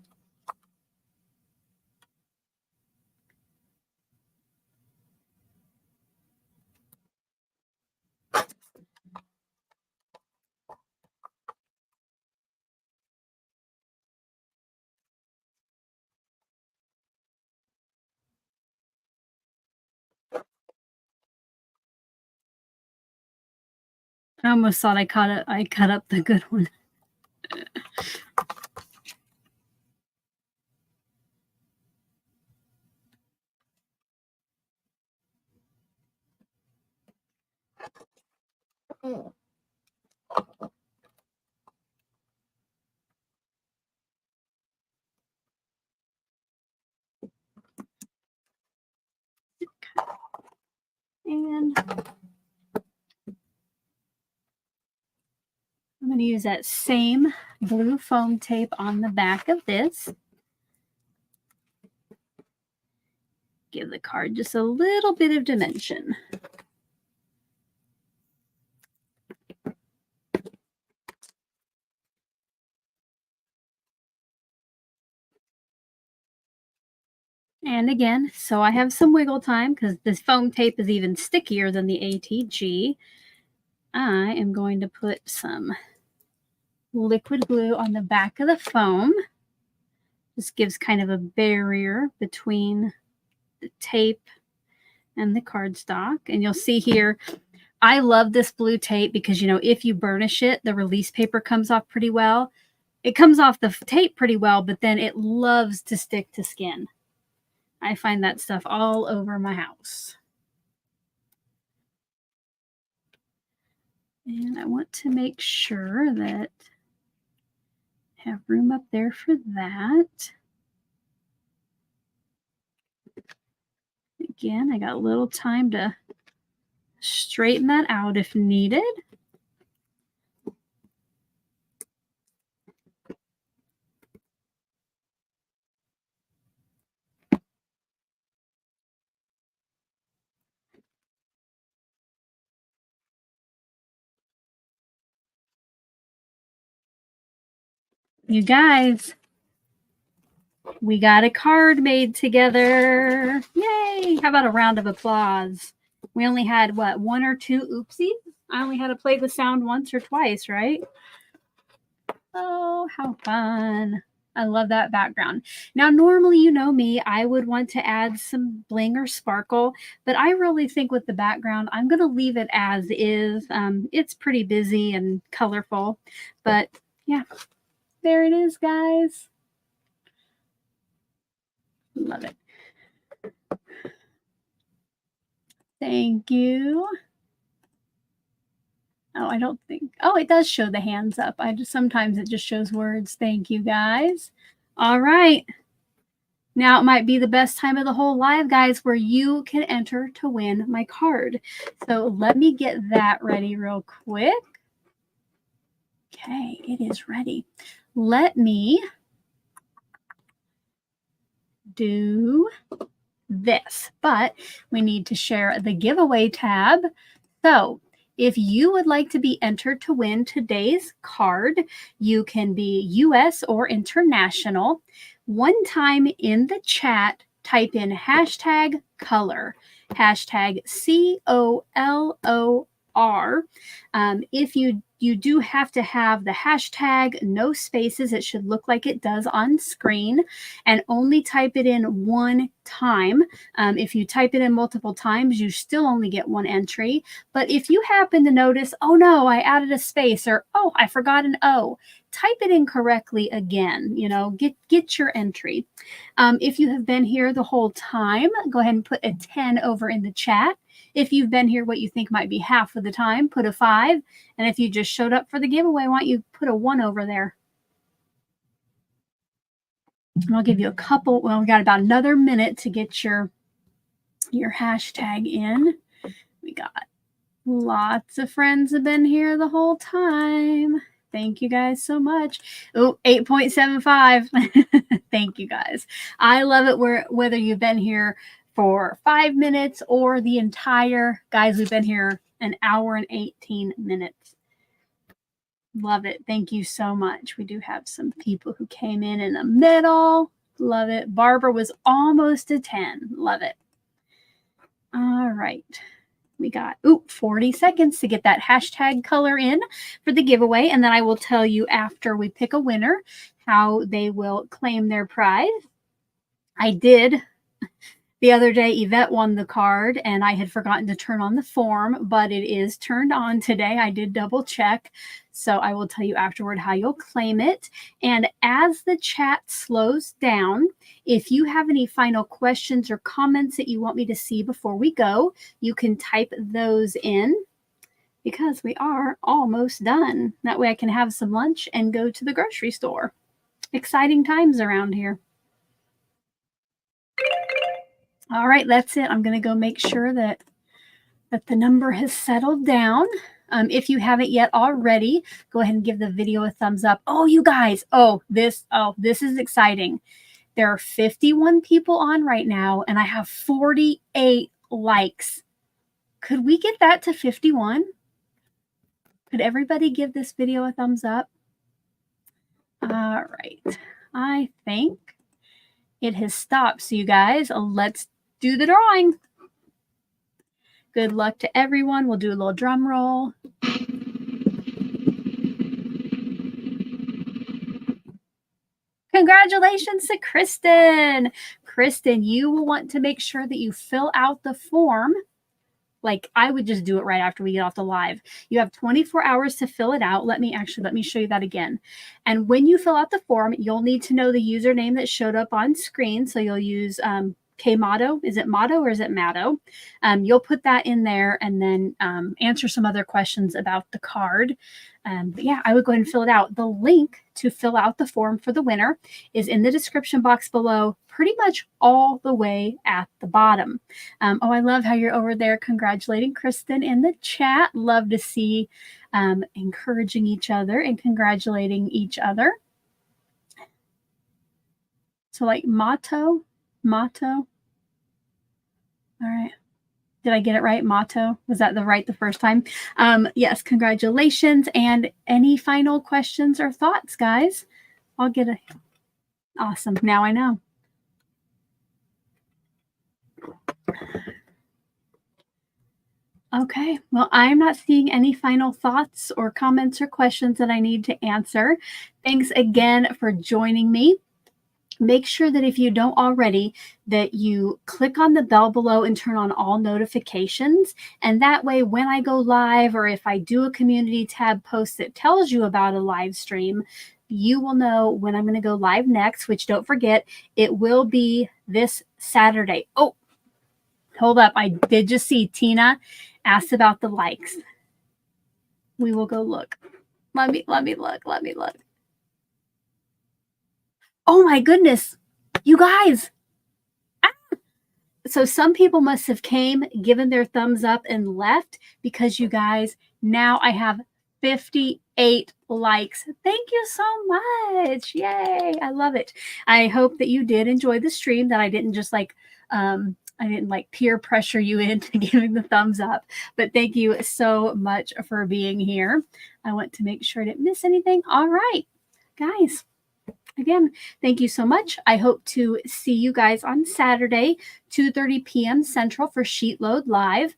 A: I almost thought I cut up the good one. And I'm going to use that same blue foam tape on the back of this. Give the card just a little bit of dimension. And again, so I have some wiggle time because this foam tape is even stickier than the ATG. I am going to put some liquid glue on the back of the foam. This gives kind of a barrier between the tape and the cardstock. And you'll see here, I love this blue tape because, you know, if you burnish it, the release paper comes off pretty well. It comes off the tape pretty well, but then it loves to stick to skin. I find that stuff all over my house. And I want to make sure that I have room up there for that. Again, I got a little time to straighten that out if needed. You guys, We got a card made together. Yay! How about a round of applause? We only had, what, 1 or 2 oopsies? I only had to play the sound once or twice, right? Oh, how fun. I love that background. Now, normally, you know me, I would want to add some bling or sparkle, but I really think with the background, I'm going to leave it as is. It's pretty busy and colorful, but yeah, there it is, guys. Love it. Thank you. Oh, I don't think. Oh, it does show the hands up. Sometimes it just shows words. Thank you, guys. All right. Now it might be the best time of the whole live, guys, where you can enter to win my card. So let me get that ready real quick. Okay, it is ready. Let me do this, but we need to share the giveaway tab. So if you would like to be entered to win today's card, you can be US or international. One time in the chat, type in hashtag color, hashtag COLOR. If you do have to have the hashtag, no spaces. It should look like it does on screen, and only type it in one time. If you type it in multiple times, you still only get one entry. But if you happen to notice, oh no, I added a space, or oh, I forgot an O, type it in correctly again. You know, get your entry. If you have been here the whole time, go ahead and put a 10 over in the chat. If you've been here what you think might be half of the time, put a 5. And if you just showed up for the giveaway, why don't you put a 1 over there? And I'll give you a couple. Well, we got about another minute to get your hashtag in. We got lots of friends have been here the whole time. Thank you guys so much. Oh, 8.75. Thank you guys. I love it whether you've been here for 5 minutes or the entire, guys, we've been here an hour and 18 minutes. Love it. Thank you so much. We do have some people who came in the middle. Love it. Barbara was almost a 10. Love it. All right. We got 40 seconds to get that hashtag color in for the giveaway. And then I will tell you after we pick a winner how they will claim their prize. I did. The other day, Yvette won the card, and I had forgotten to turn on the form, but it is turned on today. I did double check, so I will tell you afterward how you'll claim it. And as the chat slows down, if you have any final questions or comments that you want me to see before we go, you can type those in because we are almost done. That way I can have some lunch and go to the grocery store. Exciting times around here. All right, that's it. I'm going to go make sure that the number has settled down. If you haven't yet already, go ahead and give the video a thumbs up. Oh, you guys. This is exciting. There are 51 people on right now, and I have 48 likes. Could we get that to 51? Could everybody give this video a thumbs up? All right. I think it has stopped. So you guys, let's do the drawing. Good luck to everyone. We'll do a little drum roll. Congratulations to Kristen. Kristen, you will want to make sure that you fill out the form. Like, I would just do it right after we get off the live. You have 24 hours to fill it out. Let me show you that again. And when you fill out the form, you'll need to know the username that showed up on screen. So you'll use K-Motto. Is it Motto or is it Matto? You'll put that in there and then answer some other questions about the card. But yeah, I would go ahead and fill it out. The link to fill out the form for the winner is in the description box below, pretty much all the way at the bottom. I love how you're over there congratulating Kristen in the chat. Love to see encouraging each other and congratulating each other. So like motto. All right. Did I get it right? Motto. Was that the first time? Yes, congratulations. And any final questions or thoughts, guys? I'll get a Awesome. Now I know. Okay. Well, I'm not seeing any final thoughts or comments or questions that I need to answer. Thanks again for joining me. Make sure that if you don't already, that you click on the bell below and turn on all notifications. And that way, when I go live or if I do a community tab post that tells you about a live stream, you will know when I'm going to go live next, which don't forget, it will be this Saturday. Oh, hold up. I did just see Tina asked about the likes. We will go look. Let me look. Oh my goodness. You guys. So some people must have came, given their thumbs up and left because you guys, now I have 58 likes. Thank you so much. Yay. I love it. I hope that you did enjoy the stream, that I didn't just I didn't like peer pressure you into giving the thumbs up, but thank you so much for being here. I want to make sure I didn't miss anything. All right, guys. Again, thank you so much. I hope to see you guys on Saturday, 2:30 p.m. Central for Sheet Load Live.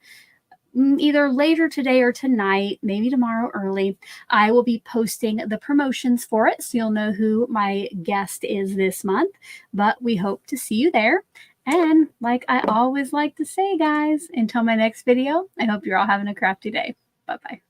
A: Either later today or tonight, maybe tomorrow early. I will be posting the promotions for it, so you'll know who my guest is this month. But we hope to see you there. And like I always like to say, guys, until my next video, I hope you're all having a crafty day. Bye-bye.